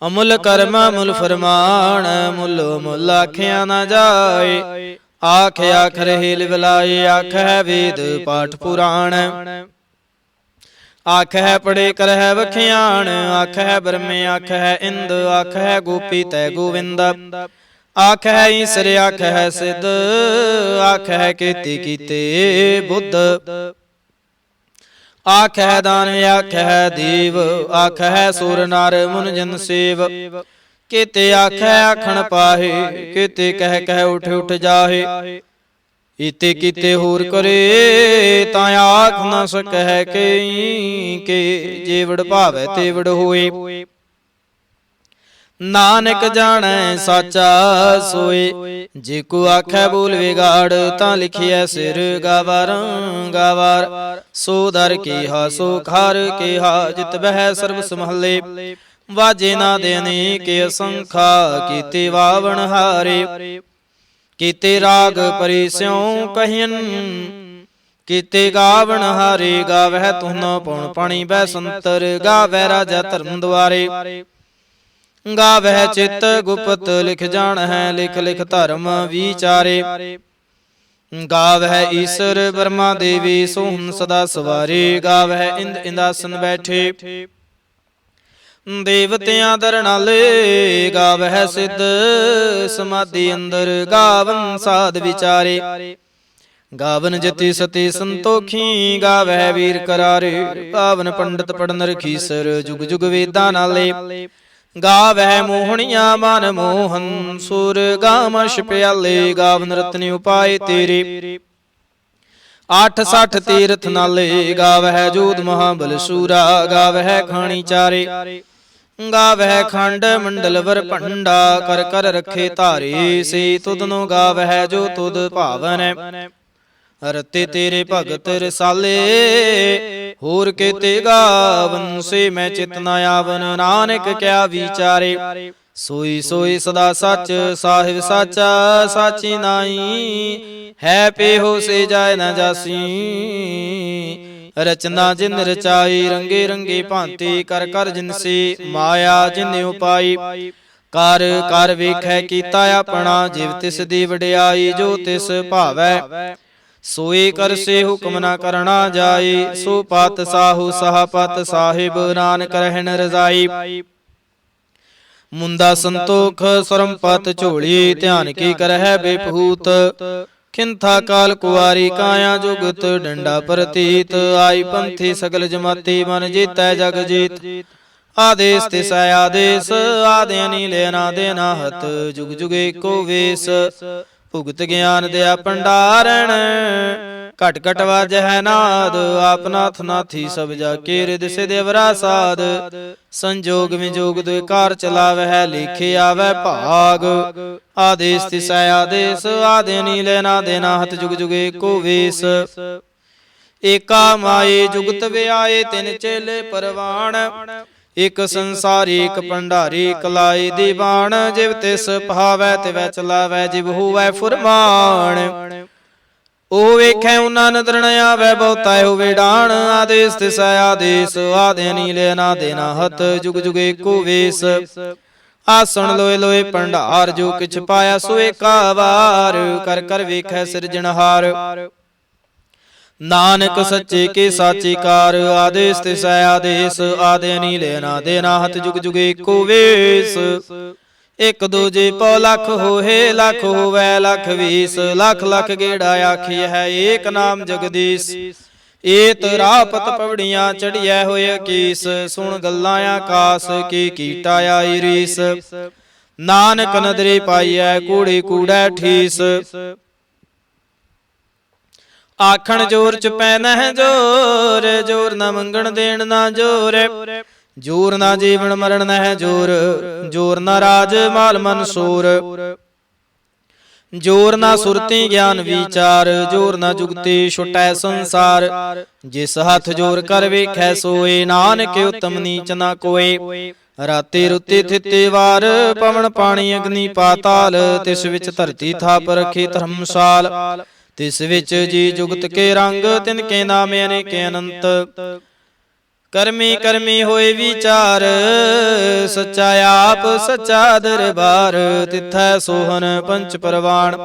ਅਮੁੱਲ ਕਰਮ ਅਮੁੱਲ ਫਰਮਾਨ, ਮੁੱਲ ਮੁੱਲ ਆਖਿਆ ਨਾ ਜਾਏ। ਆਖ ਆਖ ਰਹੇ ਲਿਵਲਾਏ, ਆਖੈ ਵੇਦ ਪਾਠ ਪੁਰਾਣ। ਆਖੈ ਪੜੇ ਕਰਹਿ ਵਖਿਆਣ, ਆਖੈ ਬ੍ਰਹਮੇ ਆਖੈ ਇੰਦ। ਆਖੈ ਗੋਪੀ ਤੈ ਗੋਵਿੰਦ, ਆਖੈ ਈਸਰ ਆਖੈ ਸਿੱਧ। ਆਖੈ ਕੀਤੀ ਕੀਤੇ ਬੁੱਧ, ਆਖੈ ਦਾਨ ਆਖੈ ਦੇਵ। ਆਖੈ ਸੁਰ ਨਰ ਮੁਨ ਜਨ ਸੇਵ, ਕੀਤੇ ਆਖੈ ਆਖਣ ਪਾਹੇ। ਕੀਤੇ ਕਹਿ ਕਹਿ ਉਠ ਉਠ ਜਾਹੇ, ਇਤੇ ਕੀਤੇ ਹੋਰ ਕਰੇ। ਤਾਂ ਆਖ ਨਾ ਸਕਹਿ ਕਈ ਕੇ, ਜੇ ਵਡ ਭਾਵੈ ਤੇ ਵਡ ਹੋਏ। ਨਾਨਕ ਜਾਣੈ ਸਾਚਾ ਸੋਏ, ਜੇ ਕੋ ਆਖੈ ਬੋਲ ਵਿਗਾੜ। ਤਾਂ ਲਿਖਿਐ ਸਿਰ ਗਾਵਾਰ ਗਾਵਾਰ, ਸੋ ਦਰ ਕੀਹਾ ਸੋ ਖਾਰ ਕੀਹਾ। ਜਿਤ ਬਹਿ ਸਰਬ ਸਮਹੱਲੇ, ਵਾਜੇ ਨਾ ਦੇ ਅਨੇਕ ਅਸੰਖਾ। ਕੀਤੇ ਵਾਵਣ ਹਾਰੇ, ਕੀਤੇ ਰਾਗ ਪਰੀ ਸਿਉ ਕਹਿਨ। ਕੀਤੇ ਗਾਵਣ ਹਾਰੇ, ਗਾਵਹਿ ਤੁਹਨੋ ਪਉਣ ਪਾਣੀ ਬੈ ਸੰਤਰ। ਗਾਵਹਿ ਰਾਜਾ ਧਰਮ ਦੁਆਰੇ, ਗਾਵਹਿ ਚਿਤ ਗੁਪਤ। ਲਿਖ ਜਾਣਹਿ ਲਿਖ ਲਿਖ ਧਰਮ ਵਿਚਾਰੇ। ਗਾਵਹਿ ਈਸਰ ਬਰਮਾ ਦੇਵੀ, ਸੋਹਣ ਸਦਾ ਸਵਾਰੇ। ਗਾਵਹਿ ਇੰਦ ਇੰਦਾਸਨ ਬੈਠੇ, ਦੇਵਤਿਆਂ ਦਰਨਾਲੇ ਗਾਵਹਿ ਸਿੱਧ ਸਮਾਧੀ ਅੰਦਰ ਗਾਵਨ ਸਾਧ ਵਿਚਾਰੇ ਗਾਵਨ ਜਤੀ ਸਤੀ ਸੰਤੋਖੀ ਗਾਵਹਿ ਵੀਰ ਕਰਾਰੇ ਗਾਵਨ ਪੰਡਤ ਪੜਨ ਰਖੀਸਰ ਜੁਗ ਜੁਗ ਵੇਦਾਂ ਨਾਲੇ ਗਾਵਹਿ ਮੋਹਣੀਆਂ ਮਨ ਮੋਹਨ ਸੁਰ ਗਾਮਸ਼ ਪਿਆਲੇ ਗਾਵਨ ਰਤਨ ਉਪਾਏ ਤੇਰੇ 68 ਤੀਰਥ ਨਾਲੇ ਗਾਵਹਿ ਜੋਧ ਮਹਾਬਲ ਸੂਰਾ ਗਾਵਹਿ ਖਾਣੀ ਚਾਰੇ ਗਾਵਹਿ ਖੰਡ ਮੰਡਲ ਵਰ ਭੰਡਾ ਕਰ ਕਰ ਰੱਖੇ ਧਾਰੇ ਸੇ ਤੁਧਨੋ ਗਾਵਹਿ ਜੋ ਤੁਧ ਭਾਵਨ ਰਤੇ ਤੇਰੇ ਭਗਤ ਰਸਾਲੇ ਹੋਰ ਕੇਤੇ ਗਾਵਨ ਸੇ ਮੈਂ ਚਿਤ ਨ ਆਵਨ ਨਾਨਕ ਕਿਆ ਵਿਚਾਰੇ ਸੋਈ ਸੋਈ ਸਦਾ ਸੱਚ ਸਾਹਿਬ ਸਾਚਾ ਸਾਚੀ ਨਾਈ ਹੈ ਪੇਹੋ ਸੇ ਜਾਇ ਨ ਜਾਸੀ ਰਚਨਾ ਜਿਨ ਰਚਾਈ ਰੰਗੇ ਰੰਗੇ ਭਾਂਤੀ ਕਰ ਕਰ ਜਿਨਸੀ ਮਾਇਆ ਜਿਨ ਉਪਾਈ ਕਰ ਕਰ ਵੇਖੈ ਕੀਤਾ ਆਪਣਾ ਜਿਵ ਤਿਸ ਦੀ ਵਡਿਆਈ ਜੋ ਤਿਸ ਭਾਵੈ ਸੋਈ ਕਰਸੇ ਹੁਕਮ ਨਾ ਕਰਨਾ ਜਾਈ ਸੋ ਪਤ ਸਾਹੂ ਸਹਪਤ ਸਾਹਿਬ ਨਾਨਕ ਰਹਿਣ ਰਜ਼ਾਈ ਮੁੰਦਾ ਸੰਤੋਖ ਸਰਮਪਤ ਝੋਲੀ ਧਿਆਨ ਕੀ ਕਰਹਿ ਬੇਪਹੂਤ ਖਿੰਥਾ ਕਾਲ ਕੁਵਾਰੀ ਕਾਇਆ ਜੁਗਤ ਡੰਡਾ ਪ੍ਰਤੀਤ ਆਈ ਪੰਥੀ ਸਗਲ ਜਮਾਤੀ ਮਨ ਜੀਤੈ ਜਗ ਜੀਤ ਆਦੇਸ ਤਿਸੈ ਆਦੇਸ ਆਦਿ ਅਨੀਲ ਅਨਾਦਿ ਅਨਾਹਤ ਜੁਗ ਜੁਗ ਏਕੋ ਵੇਸ ਭੁਗਤ ਗਿਆਨ ਦਿਆ ਭੰਡਾਰਣ ਘਟ ਘਟ ਵਾਜਹਿ ਨਾਦ ਆਪ ਨਾਥ ਨਾਥੀ ਸਭ ਜਾ ਕੇ ਰਿਦ ਸਿਦਵਰਾ ਸਾਧ ਸੰਜੋਗ ਵਿਜੋਗ ਦੁਇ ਕਾਰ ਚਲਾਵਹਿ ਲੇਖੇ ਆਵੈ ਭਾਗ ਆਦੇਸ ਤਿਸੈ ਆਦੇਸ ਆਦਿ ਅਨੀਲ ਅਨਾਦਿ ਅਨਾਹਤ ਜੁਗ ਜੁਗ ਏਕੋ ਵੇਸ ਏਕਾ ਮਾਏ ਜੁਗਤ ਵਿਆਏ ਤਿਨ ਚੇਲੇ ਪਰਵਾਣ ਇਕ ਸੰਸਾਰੀ ਇਕ ਭੰਡਾਰੀ ਇਕ ਲਾਏ ਦੀਵਾਨ ਜਿਵ ਤਿਸ ਭਾਵੈ ਤਿਵੈ ਚਲਾਵੈ ਜਿਵ ਹੋਵੈ ਫੁਰਮਾਨ ਉਹ ਵੇਖੈ ਉਹਨਾਂ ਨਦਰ ਨ ਆਵੈ ਬਹੁਤਾ ਹੋਵੇ ਡਾਣ ਆਦੇਸ ਤਿਸੈ ਆਦੇਸ ਆਦਿ ਅਨੀਲ ਅਨਾਦਿ ਅਨਾਹਤ ਜੁਗ ਜੁਗ ਏਕੋ ਵੇਸ ਆਸਣ ਲੋਏ ਲੋਏ ਭੰਡਾਰ ਜੋ ਕਿਛ ਪਾਇਆ ਸੋ ਏਕਾ ਵਾਰ ਕਰ ਕਰ ਵੇਖੈ ਸਿਰਜਣਹਾਰ ਨਾਨਕ ਸੱਚੇ ਕੇ ਸਾਚੀ ਕਾਰ ਆਦੇਸ ਤਿਸੈ ਆਦੇਸ ਆਦਿ ਅਨੀਲ ਅਨਾਦਿ ਅਨਾਹਤ ਜੁਗ ਜੁਗ ਏਕੋ ਵੇਸ ਇਕ ਦੂਜੇ ਪਉ ਲੱਖ ਹੋਏ ਲੱਖ ਹੋਵੈ ਲੱਖ ਵੀਸ ਲੱਖ ਲੱਖ ਗੇੜਾ ਆਖੀ ਹੈ ਏਕ ਨਾਮ ਜਗਦੀਸ਼ ਏਤ ਰਾਪਤ ਪਵੜੀਆਂ ਚੜੀਐ ਹੋਏ ਕੀਸ ਸੁਣ ਗੱਲਾਂ ਆਕਾਸ ਕੀ ਕੀਟਾ ਆਈ ਰੀਸ ਨਾਨਕ ਨਦਰੀ ਪਾਈਐ ਕੂੜੀ ਕੂੜੈ ਠੀਸ ਆਖਣ ਜੋਰ ਚ ਪੈਨਹਿ ਜੋਰ ਜੋਰ ਨਾ ਮੰਗਣ ਦੇਣ ਨਾ ਜੋਰ ਜੋਰ ਨਾ ਜੀਵਨ ਮਰਨ ਨਹਿ ਜੋਰ ਜੋਰ ਨਾ ਰਾਜ ਮਾਲ ਮਨ ਸੂਰ ਜੋਰ ਨਾ ਸੁਰਤੀ ਗਿਆਨ ਵਿਚਾਰ ਜੋਰ ਨਾ ਜੁਗਤੀ ਛੁਟੈ ਸੰਸਾਰ ਜਿਸ ਹੱਥ ਜੋਰ ਕਰ ਵੇਖੈ ਸੋਏ ਨਾਨਕ ਉਤਮ ਨੀਚ ਨਾ ਕੋਏ ਰਾਤੀ ਰੁੱਤੀ ਥਿੱਤੀ ਵਾਰ ਪਵਨ ਪਾਣੀ ਅਗਨੀ ਪਾਤਾਲ ਤਿਸ ਵਿੱਚ ਧਰਤੀ ਥਾਪ ਰਖੀ ਧਰਮਸਾਲ ਤਿਸ ਵਿੱਚ ਜੀ ਜੁਗਤ ਕੇ ਰੰਗ ਤਿਨ ਕੇ ਨਾਮ ਅਨੇਕ ਅਨੰਤ ਕਰਮੀ ਕਰਮੀ ਹੋਏ ਵਿਚਾਰ ਸੱਚਾ ਆਪ ਸੱਚਾ ਦਰਬਾਰ ਤਿਥੈ ਸੋਹਨ ਪੰਚ ਪਰਵਾਨ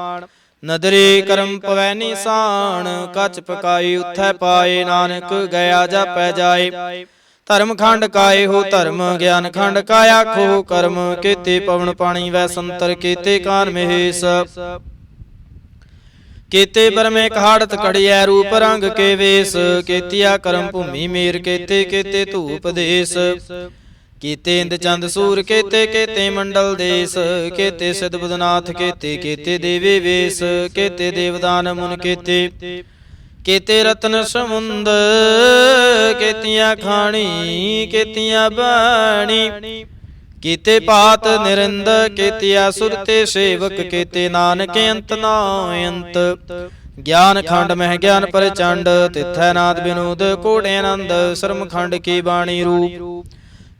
ਨਦਰੀ ਕਰਮ ਪਵੈ ਨਿਸ਼ਾਨ ਕੱਚ ਪਕਾਈ ਉਥੈ ਪਾਏ ਨਾਨਕ ਗਿਆ ਜਾਪੈ ਜਾਏ ਧਰਮ ਖੰਡ ਕਾਏ ਹੋ ਧਰਮ ਗਿਆਨ ਖੰਡ ਕਾ ਆਖੋ ਕਰਮ ਕੀਤੇ ਪਵਨ ਪਾਣੀ ਵੈ ਸੰਤਰ ਕੀਤੇ ਕਾਨ ਮਹੇਸ਼ ਕੀਤੇ ਬਰਮੇ ਕਹਾੜਤ ਕੜੀਐ ਰੂਪ ਰੰਗ ਕੇ ਵੇਸ ਕੀਤਿਆ ਕਰਮ ਭੂਮੀ ਮੇਰ ਕੀਤੇ ਕੀਤੇ ਧੂਪ ਦੇਸ ਕੀਤੇ ਇੰਦ ਚੰਦ ਸੂਰ ਕੀਤੇ ਕੀਤੇ ਮੰਡਲ ਦੇਸ ਕੀਤੇ ਸਿਧ ਬੁਧਨਾਥ ਕੀਤੇ ਕੀਤੇ ਦੇਵੇ ਵੇਸ ਕੀਤੇ ਦੇਵਦਾਨ ਮੁਨ ਕੀਤੇ ਕੀਤੇ ਰਤਨ ਸਮੁੰਦ ਕੀਤੀਆਂ ਖਾਣੀ ਕੀਤੀਆਂ ਬਾਣੀ ਕੀਤੇ ਪਾਤ ਨਿਰੰਦ ਕੀਤਿਆ ਸੁਰਤੇ ਸੇਵਕ ਕੀਤੇ ਨਾਨਕ ਅੰਤ ਨਾ ਅੰਤ ਗਿਆਨ ਖੰਡ ਮਹਿ ਗਿਆਨ ਪ੍ਰਚੰਡ ਤਿਥੈ ਨਾਦ ਬਿਨੋਦ ਕੋੜੇ ਆਨੰਦ ਸ਼ਰਮ ਖੰਡ ਕੀ ਬਾਣੀ ਰੂਪ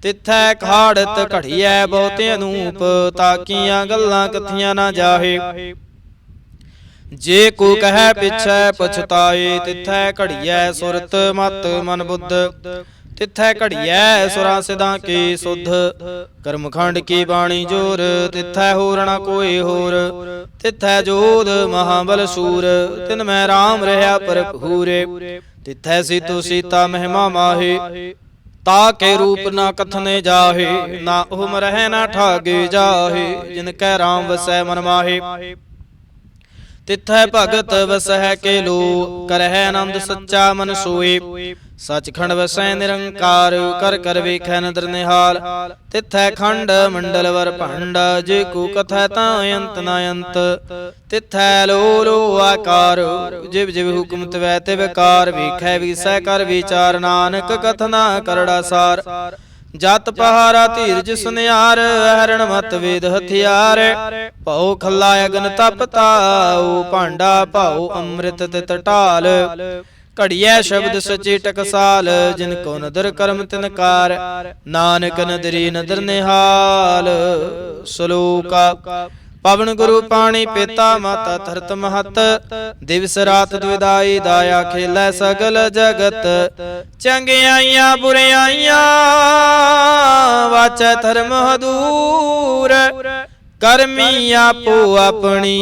ਤਿਥੈ ਖਾੜਤ ਘੜੀਐ ਬਹੁਤੇ ਅਨੂਪ ਤਾਕੀਆਂ ਗੱਲਾਂ ਕਥੀਆਂ ਨਾ ਜਾਹੇ ਜੇ ਕੋ ਕਹੈ ਪਿਛੈ ਪਛਤਾਏ ਤਿਥੈ ਘੜੀਐ ਸੁਰਤ ਮਤ ਮਨ ਬੁੱਧ ਤਿਥੈ ਘੜੀਐ ਸੁਰਾਂ ਸਿਧਾਂ ਕੀ ਸੁਧ ਕਰਮਖੰਡ ਕੀ ਬਾਣੀ ਜੋਰ ਤਿਥੈ ਹੋਰ ਨਾ ਕੋਈ ਹੋਰ ਤਿਥੈ ਜੋਧ ਮਹਾਬਲ ਸੂਰ ਤਿਨ ਮੈਂ ਰਾਮ ਰਹਾ ਭਰਪੂਰੇ ਤਿਥੈ ਸੀਤੋ ਸੀਤਾ ਮਹਿਮਾ ਮਾਹੇ ताके रूप ना कथने जाहे, ना ओम रहे ना ठागे जाहे। जिनकै राम वसै मन माहे, तिथै भगत वसै के लो। करह आनंद सच्चा मन सोए, सचखंड वसै निरंकार। कर कर वेखै नदर निहाल, तिथै खंड मंडल वर भंड। जे को कथै तां अंत न अंत, तिथै लो लो आकार। जिव जिव हुक्म तिवै तिव कार। वेखै विसै कर विचार, नानक कथना करड़ा सार। जत पहारा धीरज सुनियार, हरण मत वेद हथियार। भौ खल्ला अगन तप ताऊ, भांडा भाऊ अमृत तित ढाल। घड़िया शब्द सचे टकसाल, जिनको नदर कर्म तिनकार। नानक नदरी नदर निहाल। श्लोका पवन गुरु पाणी पिता माता धरत महत। दिवस रात द्विदाई दाया खेलै सगल जगत। चंगियाइयां बुरियाइयां वाचै धर्म दूर। करमी आपो अपनी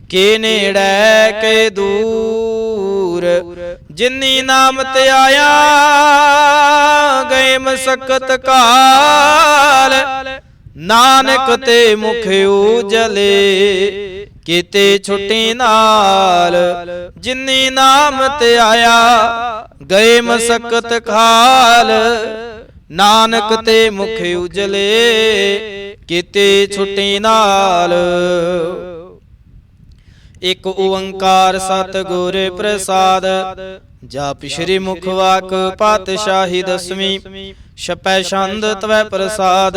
के नेड़ै के दूर। जिन्नी नाम ते आया गए मसकत काल। नानक ते मुख उजले कीते छुट्टी नाल। जिन्नी नाम ते आया गए मसकत काल। नानक ते मुख उजले कीते छुट्टी नाल। एक ओंकार सतगुर प्रसाद, जाप श्री मुख वाक पातशाही दसवीं। छपै छंद तवै प्रसाद,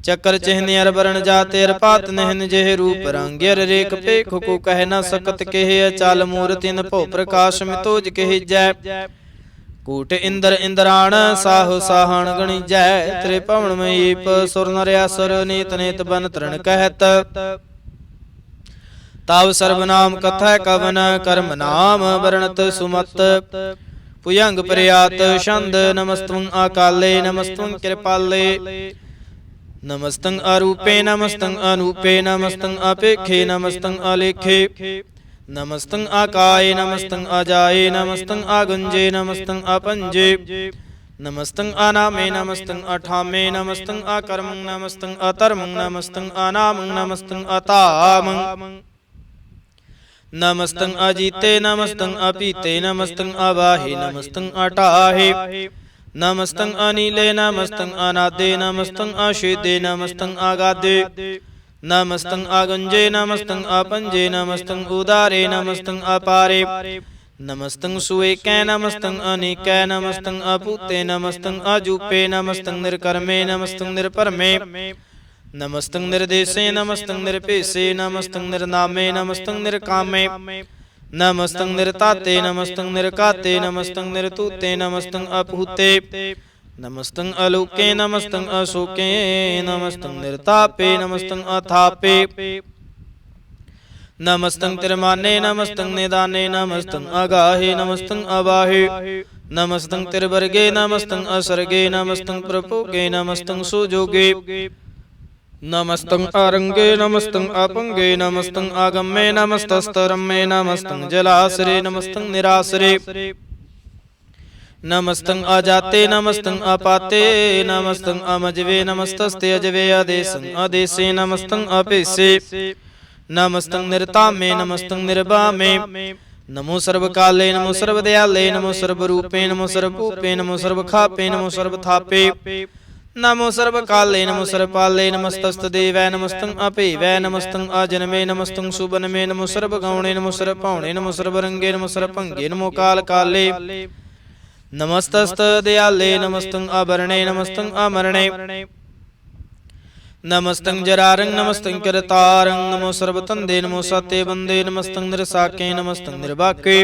चक्र चिन्ह अर वरण जाते अर पात निहन। जेह रूप रंग अर रेख पेख को कह न सकत केह। अचाल मूर्ति न भो प्रकाश मितोज कहिजै। कूट इंद्र इंद्राण साहु साहण गणिजै। त्रिभुवन महीप सुर नर असुर, नीत नेत बन तरण कहत। तब सर्वनाम कथै कवन, कर्म नाम वर्णत सुमत। भुजंग प्रयात छंद, नमस्तुं अकाले नमस्तुं कृपाले। नमस्तं अरूपे नमस्तं अनूपे, नमस्तं अपेखे नमस्तं अलेखे। नमस्तं अकाये नमस्तं अजाये, नमस्तं अगुंजे नमस्तं अपंजे। नमस्तं अनामे नमस्तं अठामे, नमस्तं अकर्मं नमस्तं अतर्मं, नमस्तं अनामं नमस्तं अतामं। नमस्तं अजीते नमस्तं अपीते, नमस्तं अवाहे नमस्तं अटाहे। नमस्तं अनीले नमस्तं अनादे, नमस्तं अशेदे नमस्तं अगादे। नमस्तं अगुंजे नमस्तं अपंजे, नमस्तं उदारे नमस्तं अपारे। नमस्तं सुएकै नमस्तं अनेकै, नमस्तं अपूते नमस्तं अजूपे। नमस्तं निर्कर्मे नमस्तं निर्परमे। नमस्तं निर्देशे नमस्तं निरपेशे, नमस्तं निर्नामे नमस्तं निरकामे। नमस्तं निरताते नमस्तं निरकाते, नमस्तं निरतूते नमस्तं अपहूते। नमस्तं अलोके नमस्तं अशोके, नमस्तं निरतापे नमस्तं अथापे। नमस्तं तिरमाने नमस्तं निदाने, नमस्तं अगाहे नमस्तं अवाहे। नमस्तं तिरवर्गे नमस्तं असर्गे, नमस्तं प्रभोगे नमस्तं सुजोगे। नमस्तं अरंगे नमस्तं अपंगे, नमस्तं आगम्ये नमस्तस्तरम्ये। नमस्तं जलासरे नमस्तं निरासरे। नमस्तं अजाते नमस्तं अपाते, नमस्तं अमजवे नमस्तस्ते अजवे। अदेशं अदेशे नमस्तं अपेशे। नमस्तं निर्तामे नमस्तं निर्वामे। नमो सर्वकाले नमो सर्वदयाले, नमो सर्वरूपे नमो सर्वभूपे, नमो सर्वखापे नमो सर्वथापे। नमो सर्वकाले नमो सर्वपाले, नमस्तस्तदेवै नमस्तं अपेवै। नमस्तं अजन्मे नमस्तं सुबन्मे, नमो सर्वगौणे नमो सर्वपौणे, नमो सर्वरंगे नमो सर्वभंगे, नमो कालकाले। नमस्तस्तदयाले नमस्तं अवर्णे नमस्तं अमरणे। नमस्तं जरारं नमस्तं करतारं, नमो सर्वतंदे नमो सत्यबंदे। नमस्तं निरसाके नमस्तं निर्वाके।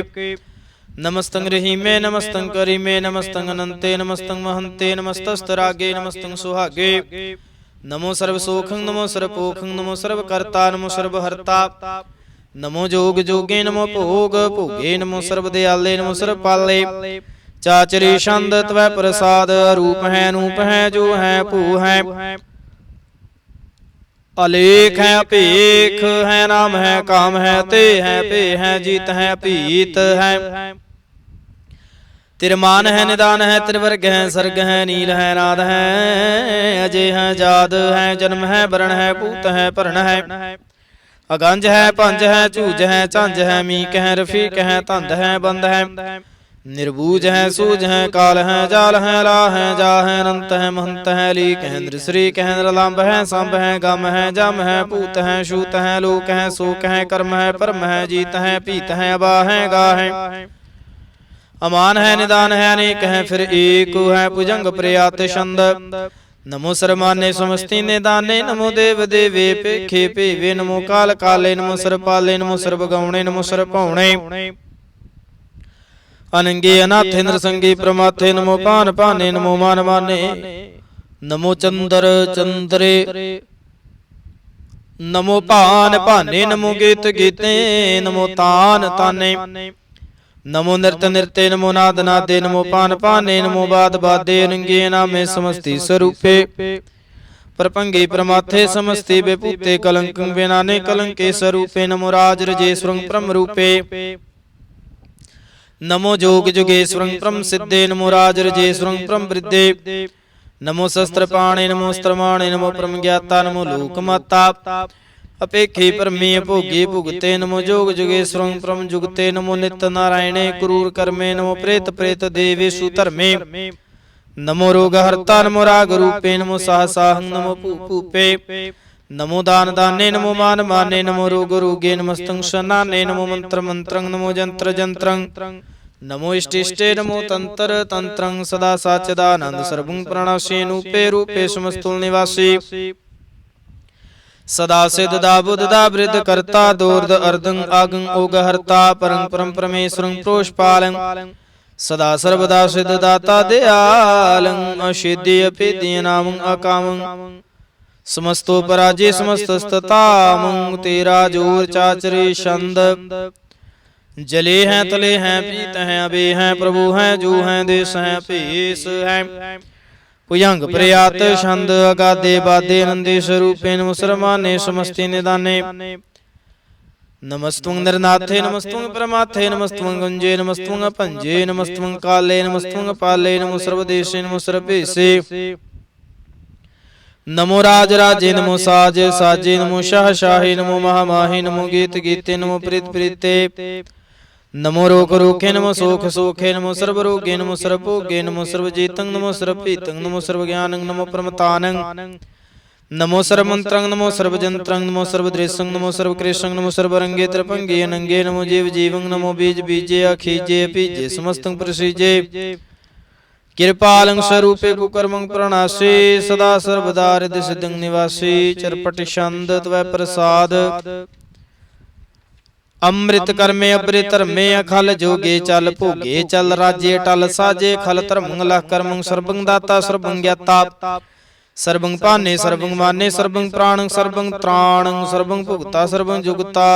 नमस्तं रहीमे नमस्तं करीमे, नमस्तं अनंते नमस्तं महंते। नमस्तस्तरागे नमस्तं सुहागे। नमो सर्वसोखं नमो सर्वपोखं, नमो सर्वकर्ता नमो सर्वहर्ता। नमो जोग जोगे नमो भोग भोगे, नमो सर्वदयाले नमो सर्वपाले। चाचरी छंद तवै प्रसाद, रूप है अनूप है जो है भू है। अलेख है अपेख है, नाम है काम है ते है पे है, जीत है पीत है। तिरमान है निदान है त्रिवर्ग है सर्ग है नील है नाद है अजय है जाद है जन्म है वरण है पूत है परण है अगंज है पंज है चूज है झंझ है मीक है रफीक है तंद है बंद है निर्बूज है सूज है काल है जाल है ला है जा है अनंत है महंत है लीक है नृश्रीक है नृलंब है संभ है गम है जम है पूत है शूत है लोक है शोक है कर्म है परम है जीत है पीत है अबा है गा है अमान है निदान है अनेक है फिर एक है भुजंग प्रयात छंद नमो सरमाने समस्ती ने दाने नमो देव देवे पेखे पेवे नमो काल काले नमो सर पाले नमो सर बगौणे नमो सर पौणे अनंगे अनाथे नरसंगी प्रमाथे नमो पान पाने नमो मान माने नमो चंद्र चंद्रे नमो पान पाने नमो गीत गीते नमो तान ताने नमो नृत नृत्य नमो नाद नादे नमो पान पाने नमो बाद बादे अनंगे नामे समस्ती स्वरूपे परपंगे प्रमाथे समस्ती बेपूते कलंक बेनाने कलंके स्वरूपे नमो राज रजेश्वरं परम रूपे नमो जोग जुगेश्वरं परम सिद्धे नमो राज रजेश्वरं परम वृद्धे नमो शस्त्र पाणे नमो स्त्रमाणे नमो परम ज्ञाता नमो लोकमाता अपेक्षे परमे भोगे भुगते नमो जोग जुगेश्वरं परम जुगते नमो नित्य नारायणे क्रूर कर्मे नमो प्रेत प्रेत देवेषु धर्मे नमो रोग हर्ता नमो राग रूपे नमो साहसाहं नमो पूपे नमो दान दाने नमो मान माने नमो रोग रोगे नमस्तं शनाने नमो मंत्र मंत्रं नमो जंत्र जंत्रं नमो इष्टिष्टे नमो तंत्र तंत्रं सदा साचिदानंद सर्वं प्रणाशे नूपे रूपे समस्तुल निवासी सदा सिद्ध दा बुद्ध दा वृद्ध करता दोर्द अर्दं आगं ओग हर्ता परं परम परमेश्वरं प्रोष्पालं सदा सर्वदा सिद्ध दाता दयालं अशिद्धि अपेद्य नामं अकामं समस्तो पराजय समस्त स्थितामं तेरा जोर चाचरे छंद जले हैं तले हैं पीत हैं अबे हैं प्रभु हैं जो हैं देश हैं पेश हैं भुजंग प्रयात छंद अगाधे बाधे नंदे स्वरूपे नमस्रमाने समस्ते निदाने नमस्तुं नरनाथे नमस्तुं परमाथे नमस्तुं गुंजे नमस्तुं अपंजे नमस्तुं काले नमस्तुं पाले नमो सर्वदेशे नमो सर्वेशे नमो राज राजे नमो साज साजे नमो शाह शाहे नमो महामाहे नमो गीत गीते नमो प्रीत प्रीते नमो रोग रोखे नमो सोख सोखे नमो सर्व रोगे नमो सर्वभोगे नमो सर्वजीतं नमो सर्वपीतं नमो सर्वज्ञानं नमो परमतानं नमो सर्वमंत्रं नमो सर्वजंत्रं नमो सर्वदृशं नमो सर्वकृशं नमो सर्वरंगे त्रिपंगे अनंगे नमो जीव जीवं नमो बीज बीजे अखीजे अपीजे समस्तं प्रसीजे कृपालं स्वरूपे कुकर्मं प्रणाशे सदा सर्वदा हृदय सिद्धं निवासी चरपट छंद त्वै प्रसाद अमृत कर्मे अमृत धर्मे अखल जोगे चल भोगे चल राजे टल साजे खल धर्मं लख कर्मं सर्वं दाता सर्वं ज्ञाता सर्वं पाने सर्वं माने सर्वं प्राणं सर्वं त्राणं सर्वं भुगता सर्वं जुगता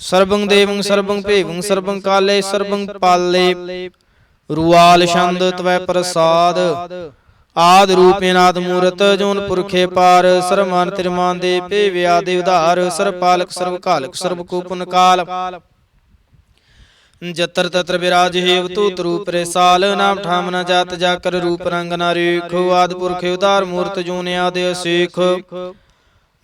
सर्वं देवं सर्वं भेवं सर्वं काले सर्वं पाले रुआल छंद त्वै प्रसाद आद रूपे नाद मूरत जोन पुरखे पार सरमान तिरमान दे पेवे आदि उधार सरपालक सर्वकालक सर्वको पुन काल जत्र तत्र विराज हेव तूत रूप रे साल नाम ठाम न जात जाकर रूप रंग न रेखो आद पुरखे उधार मूर्त जोन आदि असेख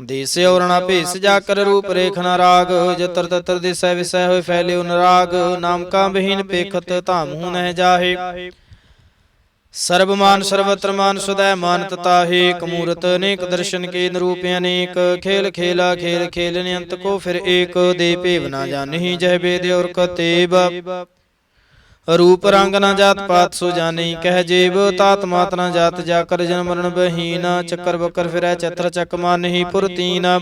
देश और न भेष जाकर रूप रेख न राग जत्र तत्र दिशा विषय हो फैले राग नाम का बहीन पेखत धाम हूं न जाहे सर्वमान सर्वत्र मान सदैव मान तथा एक मूर्त अनेक दर्शन के रूप अनेक खेल खेला खेल खेल अंत को फिर एक दे पेव ना जाने जय वेद और कतेब रूप रंग न जात पात सो जाने कह जेब तात मात न जात जाकर जन मरण बहीन चक्कर बकर फिर चत्र चक मान ही पुरतीन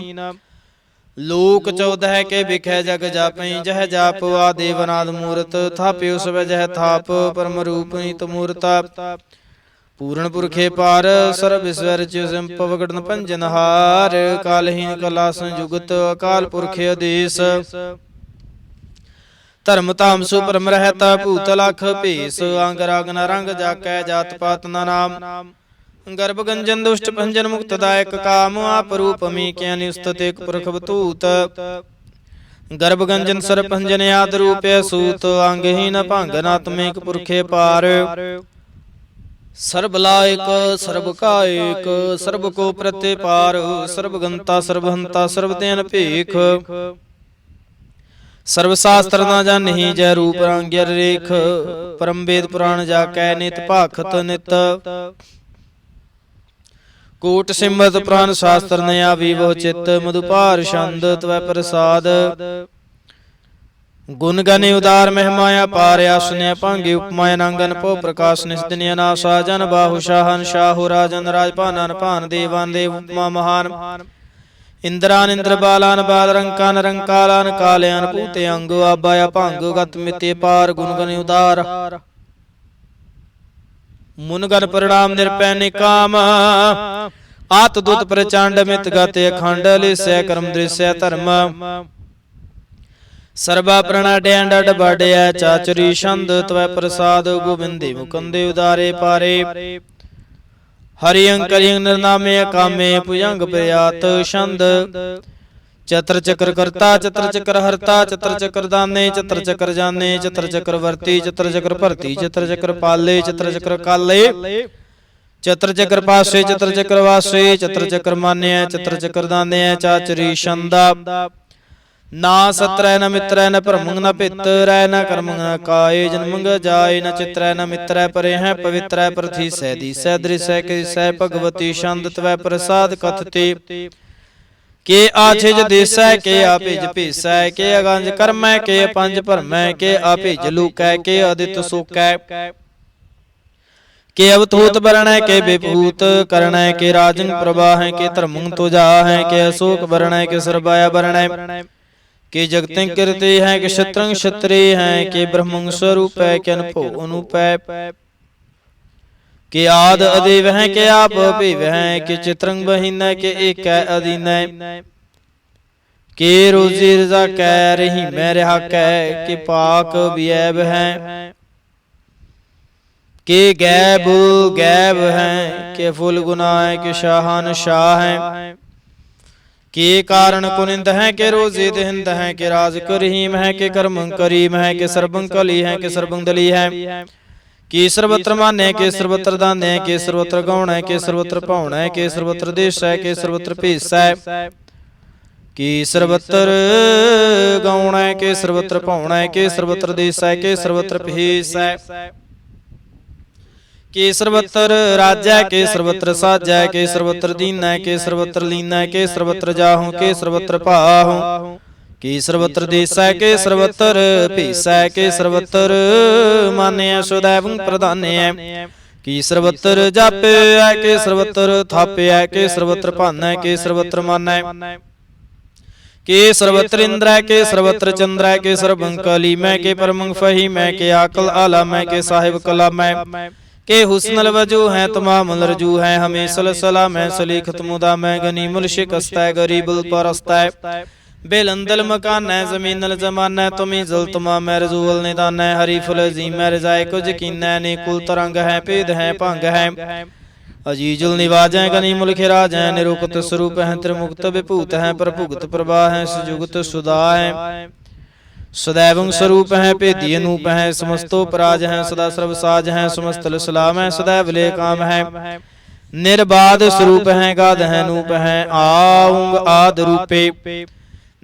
लोक 14 के बिखै जग जापै जह जाप आ देवनाद मूर्त थाप्यो सब जह थाप परम रूप नित मूर्ता पूर्ण पुरखे पार सर्व ईश्वर चिव विघ्न भंजन हार कालहीन कला संयुगत अकाल पुरखे आदेश धर्म धाम सु परम रहता भूत लख भेस अंग राग न रंग जाकै जात पात न नाम गर्भ गंजन दुष्ट भंजन मुक्तदायक काम आप रूप में क्या निस्तत एक पुरख बतूत गर्भ गंजन सरपंजन आद रूपय सूत अंगहीन भंग नात्मिक पुरखे पार सर्ब लायक सर्ब कायक सर्ब को प्रतिपार सर्वगंता सर्वहंता सर्वदेन भीख सर्वशास्त्र न जानिहि जय रूप रांग्यर रेख परम वेद पुराण जाकै नित भाखत नित कोट सिमरत पुराण शास्त्र नया विभो चित्त मधुपार छंद त्वै प्रसाद गुण गने उदार महिमाया पार आसने भांगे उपमाय नांगन पो प्रकाश निस्दिन अनासा जन बाहु शाहन शाहु राजन राजपानन भान देवान देव उपमा महान इंद्रान इंद्र बालान बाल रंकान रंकालान कालयान पूते अंगो आबाया भांग गत मिते पार गुण गने उदार मुनगन परिणाम निरपै निकाम आत दुत प्रचंड मित गत अखंड लिसै कर्म दृश्य धर्म सर्वा प्रणा डैंड बाडया चाचरी छंद त्वै प्रसाद गोविंदे मुकुंदे उदारे पारे हरि अंकर निर्नामे कामे भुजंग प्रयात छंद चतर चक्र करता चतर चक्र हरता चतर चक्र दाने चतर चक्र जाने चतर चक्र वर्ती चतर चक्र भरती चतर चक्र पाले चतर चक्र काले चतर चक्र पासे चतर चक्र वासे चतर चक्र मान्य चतर चक्र दाने चाचरी छंदा ना सत्र न मित्र न भ्रमंग न पितर न कर्म न काय जन्मंग जाय न चित्र न मित्र परे है पवित्र प्रथि सै दिसै दृश्य किसै भगवती छंद त्वै प्रसाद कथते के आछिज देसै के आपिज भीसै के अगंज कर्मै के पंज भरमै के आपिज लूकै के अदित सोकै के अवधूत बरणै के विभूत करणै के राजन प्रवाह के धर्मंग तुजा है के अशोक बरणै के सरबाया बरणै के जगतें कीर्ति है के शत्रंग क्षत्रिय है के ब्रह्मंग स्वरूप है के अनुभव अनुपै के आद अदेव है के आप अभिव है के चित्रंग बहिन के एक अधीन के रोजी रजा कह रही मैं रहा कह के पाक बियब है के गैब गैब है के फुल गुना है के शाहन शाह है के कारण कुनिंद है के रोजी दिहिंद है के राज करीम है के कर्म करीम है के सर्वं कली है के सर्वं दली है कि सर्वत्र मान्य के सर्वत्र दान्य के सर्वत्र गौण है के सर्वत्र पौण है के सर्वत्र देश है के सर्वत्र भेष है कि सर्वत्र गौण है के सर्वत्र पौण है के सर्वत्र देश है के सर्वत्र भेष है के सर्वत्र राज्य है के सर्वत्र साज है के सर्वत्र दीन है के सर्वत्र लीन है के सर्वत्र जाहू के सर्वत्र पाहू कि सर्वत्र देसै के सर्वत्र भीसै के सर्वत्र मान्य सदैव प्रधान्य कि सर्वत्र जापे है के सर्वत्र थापे है के सर्वत्र भान है के सर्वत्र मान है के सर्वत्र इंद्र है के सर्वत्र चंद्र है के सर्वं कली मैं के परमंग फही मैं के आकल आला मैं के साहिब कला मैं के हुस्नल वजू है तमाम लरजू है हमें सलसला मैं सलीखत मुदा मैं गनी मुल शिकस्ता है गरीबुल परस्ता है बेलंदल मकान है जमीनल जमान है तुम्हें जल तमा मैं रजूल निदान है हरी फुल जी मैं रजाए कुछ कीन है निकुल तरंग है पेद है भंग है अजीजुल निवाज है गनी मुल खिराज है निरुक्त स्वरूप है त्रिमुक्त विभूत है प्रभुगत प्रभा है सुजुगत सुधा है सदैव स्वरूप है भेदी अनूप है समस्तो पराज है सदा सर्वसाज है समस्त सलाम है सदैव ले काम है निर्बाध स्वरूप है गाद है नूप है आऊंग आद रूपे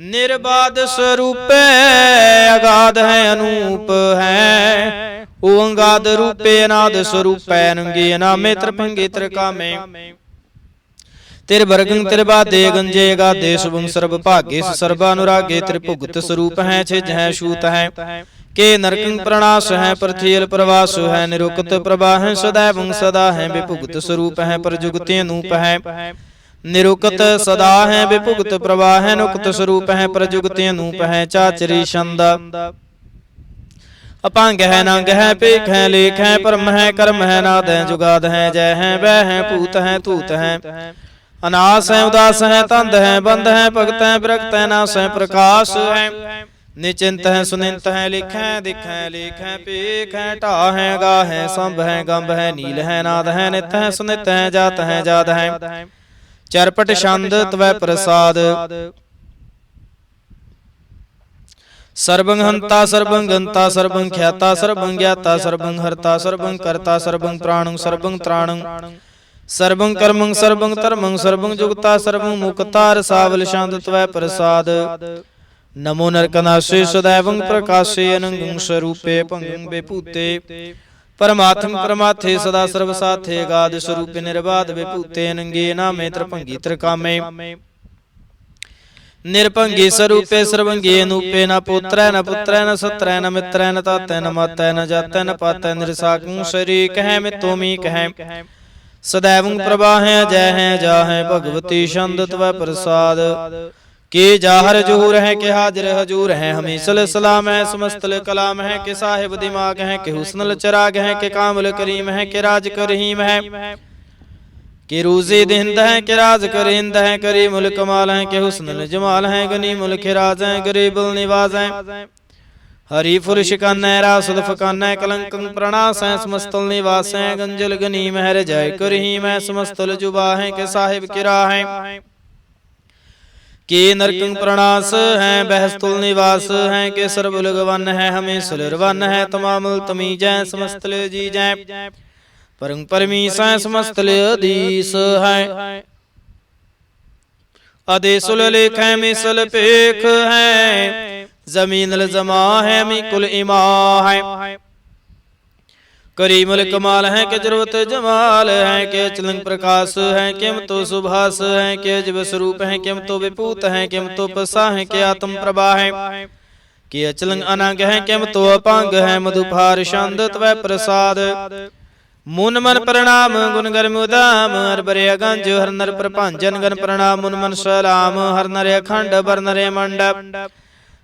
निर्बाध स्वरूप अगाध है अनूप है ओंगाद रूपे अनाद स्वरूप अनंगे अनामे त्रिभंगे त्रिकामे तिर बरगं त्रिबादे गंजे गादे शुभं सर्व भागे सर्वानुरागे त्रिभुगत स्वरूप है छिज है शूत है के नरकं प्रणाश है पृथ्वील प्रवास है निरुक्त प्रभा है सदैव सदा है विभुगत स्वरूप है प्रजुगति अनूप है निरुक्त सदा है विभुगत प्रभा है नुक्त स्वरूप है प्रजुगति अनूप है चाचरी छंद अपांग है नंग है पेख है लेख है परम है कर्म है नाद है जुगाद है जय है वह है पूत है तूत है अनास है उदास है तंद है बंद है भगत है विरक्त है नाश है प्रकाश है निचिंत है सुनिंत है लिख है दिख है लेख है पेख है टा है गा है संभ है गंभ है नील है नाद है नित है सुनित है जात है जाद है चरपट छंद त्वै प्रसाद सर्वं हंता सर्वं गंता सर्वं ख्याता सर्वं ज्ञाता सर्वं हर्ता सर्वं कर्ता सर्वं प्राणं सर्वं त्राणं सर्वं कर्मं सर्वं धर्मं सर्वं जुगता सर्वं मुक्ता रसावल शांत त्वै प्रसाद नमो नरकनाशे सदैवं प्रकाशे अनंगं स्वरूपे भंगं विभूते परमात्म परमाथे सदा सर्वसाथे गाद स्वरूपे निर्बाध विभूते अनंगे नामे त्रिभंगी त्रिकामे निर्भंगी स्वरूपे सर्वंगे अनूपे न पुत्रै न पुत्रै न सत्रै न मित्रै न तातै न मातै न जातै न पातै निरसाकं शरी कह मितोमी कह सदैवं प्रवाह जय है जा है भगवती छंद त्वै प्रसाद के जाहर जहूर है के हाजिर हजूर है हमीसल सलाम है समस्तल कलाम है के साहिब दिमाग है के हुस्नल चराग है के कामल करीम है के राज करहीम है के रूज़े दिंद है के राज करिंद है करीमुल कमाल है के हुस्नुल जमाल है गनीमुल खिराज है गरीबुल निवाज है हरी फुल शिकन है रासुल फकन है कलंकं प्रणास है समस्तुल निवास है गंजल गनीम है रजाय करहीम है समस्तुल जुबा है के साहिब किरा है के नरकं प्रणास है बहस्तुल निवास है के सर्वुल गवन है हमें सुलरवन है तमामुल तमीज है समस्तुल जी जय परं परमीस है समस्तुल अधीस है अदेसुल लेख है मिसल पेख है जमीनल जमा है मिकुल इमा है करीमुल कमाल है के जरूरत जमाल है के चलंग प्रकाश है किम तो सुभाष है के अजब स्वरूप है किम तो विपूत है किम तो पसा है के आत्म प्रभा है के अचलंग अनंग है किम तो अपांग है मधुभार छंद त्वै प्रसाद मुन मन प्रणाम गुण गर्म उदाम हर बरे गंज हर नर प्रपंजन गण प्रणाम मुन मन सलाम हर नर अखंड बर नरे मंडप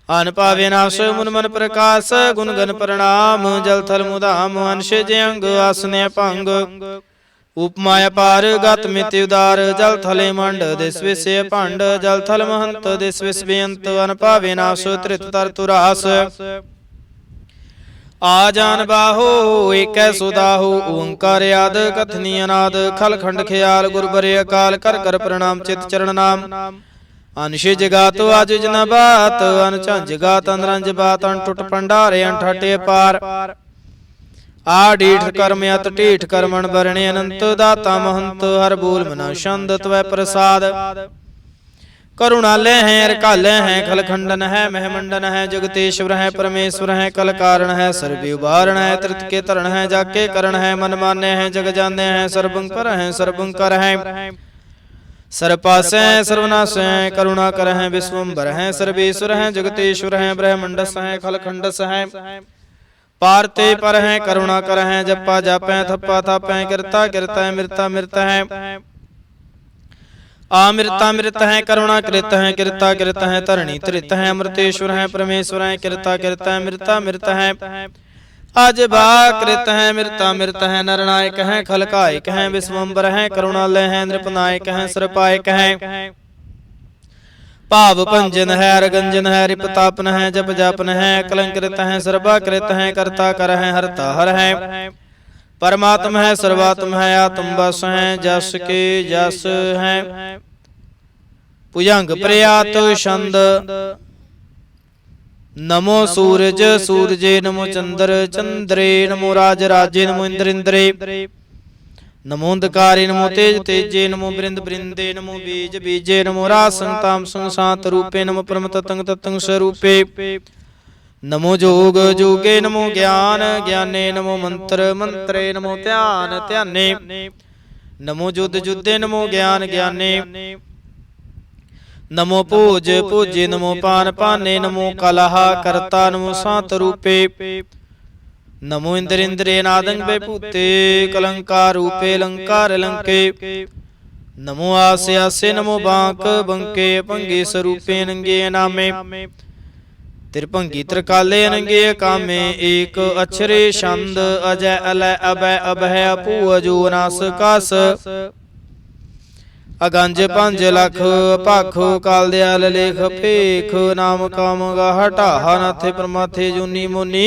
अन पावे नाश मुन मन प्रकाश गुण गण प्रणाम जल थल मुदाम अंश जयंग आसने भंग उपमाया पार गत मिति उदार जल थले मंड दिस विषय भंड जल थल महंत दिस विष बेअंत अन पावे नाश त्रित तर तुरास आजान बाहो एक सुदाहो ओंकार याद कथनी अनाद खल खंड ख्याल गुरबरे अकाल कर कर प्रणाम चित चरण नाम अनश जगात आज जन बात अन झंझ गात अनरंज बात अन टुट पंडारे अन ठटे पार आ डीठ कर्म अत टीठ कर्मण बरणे अनंत दाता महंत हर बोल मना छंद त्वै प्रसाद करुणालय है अरकालय है खलखंडन है महमंडन है जगतेश्वर है परमेश्वर है कल कारण है सर्व उबारण है त्रित के तरण है जाके करण है मन मान्य है जग जाने है सर्वं पर है सर्वं कर है सर्वपास है सर्वनाश है करुणा कर है विश्वम्बर है सर्वेश्वर है जगतेश्वर है ब्रह्मंडस है खलखंडस है पारते पर है करुणा कर है जप्पा जापै थप्पा थापै गिरता गिरता मृता मृत है आमृता मृत है करुणा कृत है कृता कृत है धरणी त्रित है अमृतेश्वर है परमेश्वर है कृता कृत है मृता मृत है अजबा कृत है मृता मृत है नरनायक है खलकायक है विश्वम्बर है करुणालय है नृपनायक है सरपायक है भाव भंजन है अरगंजन है रिपतापन है जप जापन है कलंकृत है सर्वाकृत है कर्ता कर है हरता हर है परमात्म है सर्वात्म है आत्म बस है जस के जस है भुजंग प्रयात छंद नमो सूरज सूरजे नमो चंद्र चंद्रे नमो राज राजे नमो इंद्र इंद्रे नमो अंधकारे नमो तेज तेजे नमो बृंद बृंदे नमो बीज बीजे नमो राज संताम संसात रूपे नमो परम ततंग ततंग स्वरूपे नमो जोग जोगे नमो ज्ञान ज्ञाने नमो मंत्र मंत्रे नमो ध्यान ध्याने नमो युद्ध युद्धे नमो ज्ञान ज्ञाने नमो पूज पूजे नमो पान पाने नमो कलह करता नमो सात रूपे नमो इंद्र इंद्रे नादंग बेपूते कलंकार रूपे लंकार लंके नमो आसे आसे नमो बांक बंके पंगे स्वरूपे नंगे नामे त्रिभंगी त्रिकाले अनंगे कामे एक अक्षरे छंद अजय अलय अभय अभय अपू अजो नास कास अगंज पंज लख पाख काल दयाल लेख फेख नाम काम गा हटा नाथे परमाथे जूनी मुनि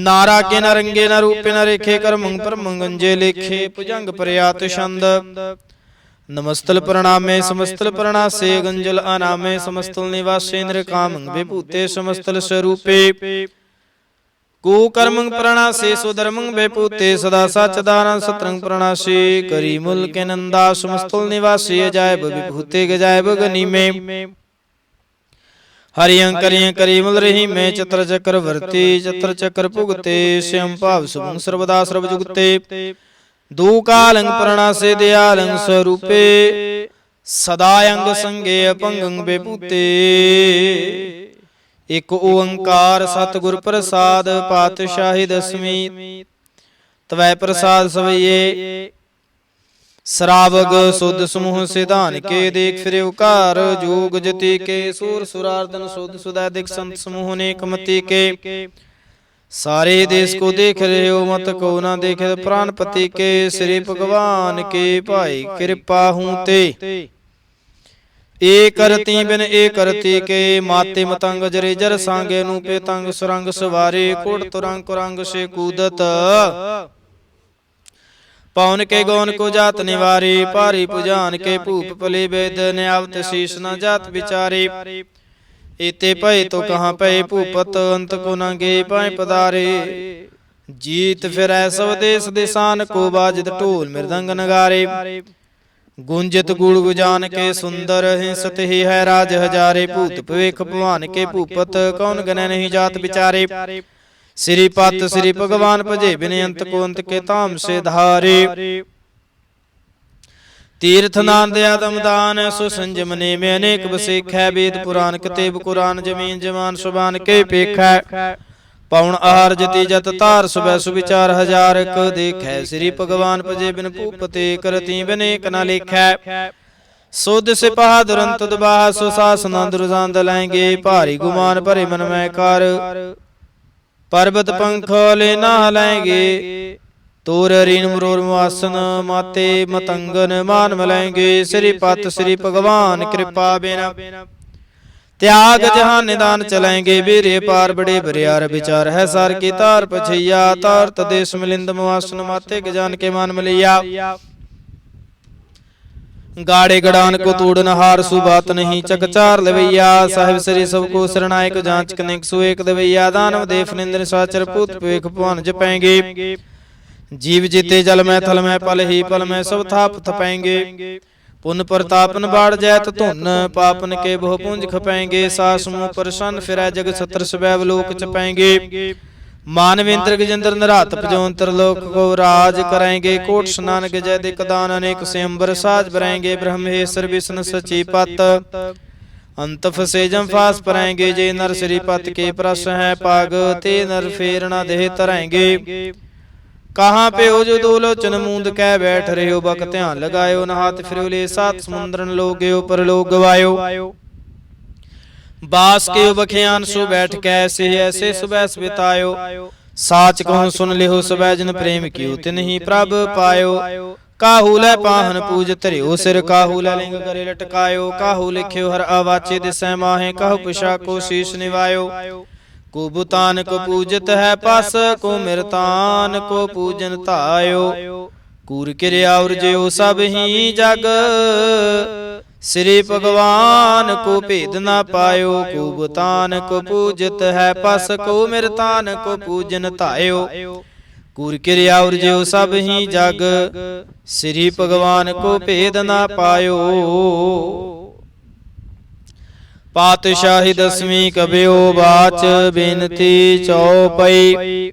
नारा के न रंगे न रूपे न रेखे कर मंग पर मंगंजे लेखे भुजंग प्रयात छंद नमस्तल प्रणामे समस्तल प्रणासे गंजल अनामे समस्तल निवासेन्द्र कामं विभूते समस्तल स्वरूपे कुकर्मं प्रणासे सुधर्मं विभूते सदा सच्चिदानंद सत्रंग प्रणासे करी मूल के नंदा समस्तल निवासी अजायब विभूते गजायब गनी में हरियं करियं करीमल रही में चत्र चक्रवर्ती चत्र चक्र पुगते श्याम भाव शुभं सर्वदा सर्वजुगते दो कालंग प्रणासे दयालंग स्वरूपे सदायंग संगे अपंगं विभूते एक ओंकार सतगुर प्रसाद पातशाही दसवीं तवै प्रसाद सवैये श्रावग सुध समूह सिधान के देख फिर उकार जोग जति के सुर सुरार्दन सुध सुदैदिक संत समूह ने कमति के सारे देश को देख रहे हो मत को ना देखे प्राणपति के श्री भगवान के भाई कृपा हूं ते ए करती बिन ए करती के माते मतंग जरे जर सांगे नु पे तंग सुरंग सवारे कोट तुरंग कुरंग से कूदत पवन के गौन को जात निवारे पारी पुजान के भूप पले वेद न्यावत शीश न जात विचारे इते पय तो कहाँ पय भूपत अंत को न गे पाए पदारे जीत फिर सब देश दिशान को बाजित ढोल मृदंग नगारे गुंजित गुड़ गुजान के सुंदर हिंसत ही है राज हजारे भूत पवेख भगवान के भूपत कौन गने नहीं जात विचारे श्रीपत श्री भगवान भजे विनयंत को अंत के ताम से धारे तीर्थ नान दयादम दान सुसंजम ने में अनेक बसेख है वेद पुराण कतेब कुरान जमीन जमान सुबान के पेख है पौन आहार जति जत तार सुबह सुविचार हजार क देख है श्री भगवान भजे बिन भूपते करती बिन एक न लेख है सुध सिपाह दुरंत दुबाह सुशासन दुर्जान दलाएंगे भारी गुमान भरे मन में कर पर्वत पंख ले ना लाएंगे तोर रीन मरोर आसन माते मतंगन मान मलाएंगे श्रीपत श्री भगवान कृपा बिना त्याग जहां निदान चलाएंगे वीरे पार बड़े बरियार विचार है सार की तार पछैया तार तदेश मिलिंद मुआसन माते गजान के मान मलिया गाड़े गड़ान को तोड़न हार सु बात नहीं चकचार लवैया साहिब श्री सबको शरणायक जांच कनेक सुएक दवैया दानव देव निंद्र साचर पूत पेख भवन जपेंगे जीव जीते जल में थल में पल ही पल में सब थाप थपेंगे पुन प्रतापन बाढ़ जैत धुन पापन के बहु पुंज खपेंगे सास मुंह प्रसन्न फिर जग छत्र स्वैव लोक चपेंगे मानवेंद्र गजेंद्र नरात पजोंतर लोक को राज करेंगे कोट स्नान गजय दिक दान अनेक स्वयंवर साज बरेंगे ब्रह्मेश्वर विष्णु सचिपत अंत फसे जम फास परेंगे जे नर श्रीपत के प्रस है पाग ते नर फेर न देह तरेंगे कहाँ पे हो जो दो लोचन मूंद कह बैठ रहे हो बक ध्यान लगायो न हाथ फिर ले सात समुद्रन लोगे पर लोग गवायो बास के बखियान सु बैठ कैसे ऐसे सुबह बितायो साच कहूं सुन लिहो सुबह जन प्रेम कियो तिन ही प्रभ पायो काहू लै पाहन पूज तरियो सिर काहू लै लिंग करे लटकायो काहू लिख्यो हर आवाचे दिसै माहे कहु पिशा को शीश निवायो को बुतान को पूजत है पास को मिरतान को पूजन तायो कूर किरिया और ज्यो सब ही जग श्री भगवान को भेद न पायो को बुतान को पूजत है पास को मिरतान को पूजन तायो कूर किरिया और ज्यो सब ही जग श्री भगवान को भेद न पायो पातशाही दसवीं कबियो बाच बेनती चौपई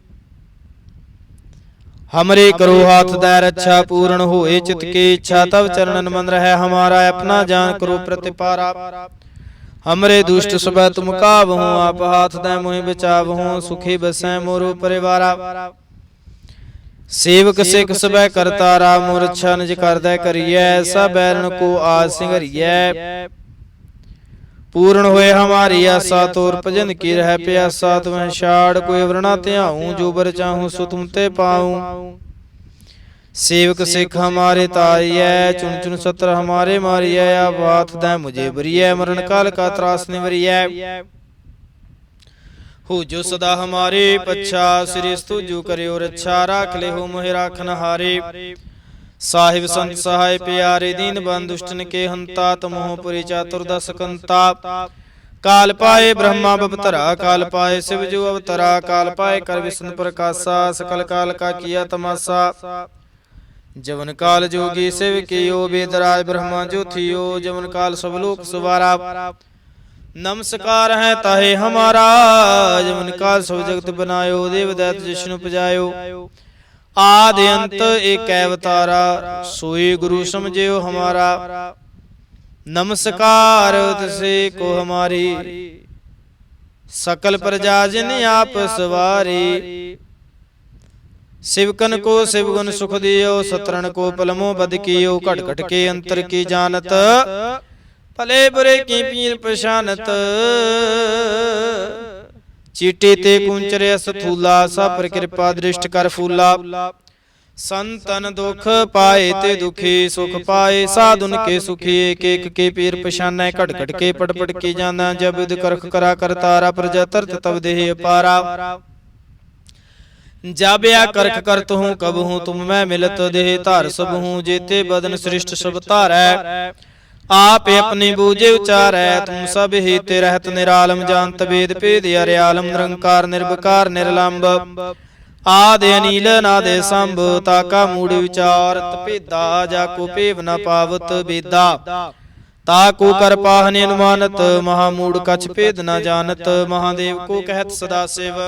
हमरे करो हाथ दय रक्षा पूर्ण होए चित की इच्छा तब चरणन मन रहे हमारा अपना जान करो प्रतिपारा हमरे दुष्ट सब तुम काबहू आप हाथ दय मोहि बचावहू सुखी बसै मोरो परिवारा सेवक सिख सब करता राम मोर रक्षा निज कर दय करिए सब बैरन को आज सिंगरिए पूर्ण होए हमारी आशा तोर भजन की रह प्यासा तुम्हें छाड़ कोई वरना त्याऊं जो बर चाहूं सो तुम ते पाऊं सेवक सिख हमारे तारिय चुन चुन सत्र हमारे मारिय आप हाथ दे मुझे बरिय मरण काल का त्रास निवरिय हो जो सदा हमारे पच्छा श्री स्तुजु करियो रक्षा राख ले हो मोहि राखन हारे ਸਾਹਿਬ ਸੰਤ ਸਹਾਇ ਪਿਆਰੇ ਦੀਨ ਬੰਦ ਦੁਸ਼ਟਨ ਕੇ ਹੰਤਾ ਤਮੋਹ ਪੁਰੀ ਚਾਤੁਰਦਸ ਕੰਤਾ ਕਾਲ ਪਾਏ ਬ੍ਰਹਮਾ ਬਵਤਰਾ ਕਾਲ ਪਾਏ शिव जो अवतरा काल पाए कर विष्णु प्रकाशा सकल काल का किया तमाशा जवन काल जोगी शिव कियो वेदराज ब्रह्मा जो थियो जवन काल सब लोक सुवारा नमस्कार है ताहे हमारा जवन काल सब जगत बनायो देव दैत जिष्णु पजायो आदि अंत एक अवतारा सोई गुरु समझियो हमारा नमस्कार तिसे को हमारी सकल प्रजा जिन आप सवारी शिवकन को शिवगुण सुख दियो सतरण को पलमो बद कियो घट घट के अंतर की जानत भले बुरे की पीर पशानत चीटे ते कुंचरे सथूला सा पर कृपा दृष्ट कर फूला संतन दुख पाए ते दुखी सुख पाए साधुन के सुखी एक एक के पीर पशाना घट घट के पट पट की जाना जब युद्ध करख करा कर तारा प्रजा तरत तब देह अपारा जब या करख करत हूँ कब हूँ तुम मैं मिलत देह धार सब हूँ जेते बदन सृष्ट सब तारै आप अपनी बूझे उचारै तुम सब ही ते रहत निरालम जानत वेद भेद अर्यालम निरंकार निर्विकार निर्लंब आदि अनील नादे संभ ताका मूड विचारत भेदा जाको भेव न पावत बेदा ताको कर पाहने अनुमानत महामूड कछ भेद न जानत महादेव को कहत सदा शिव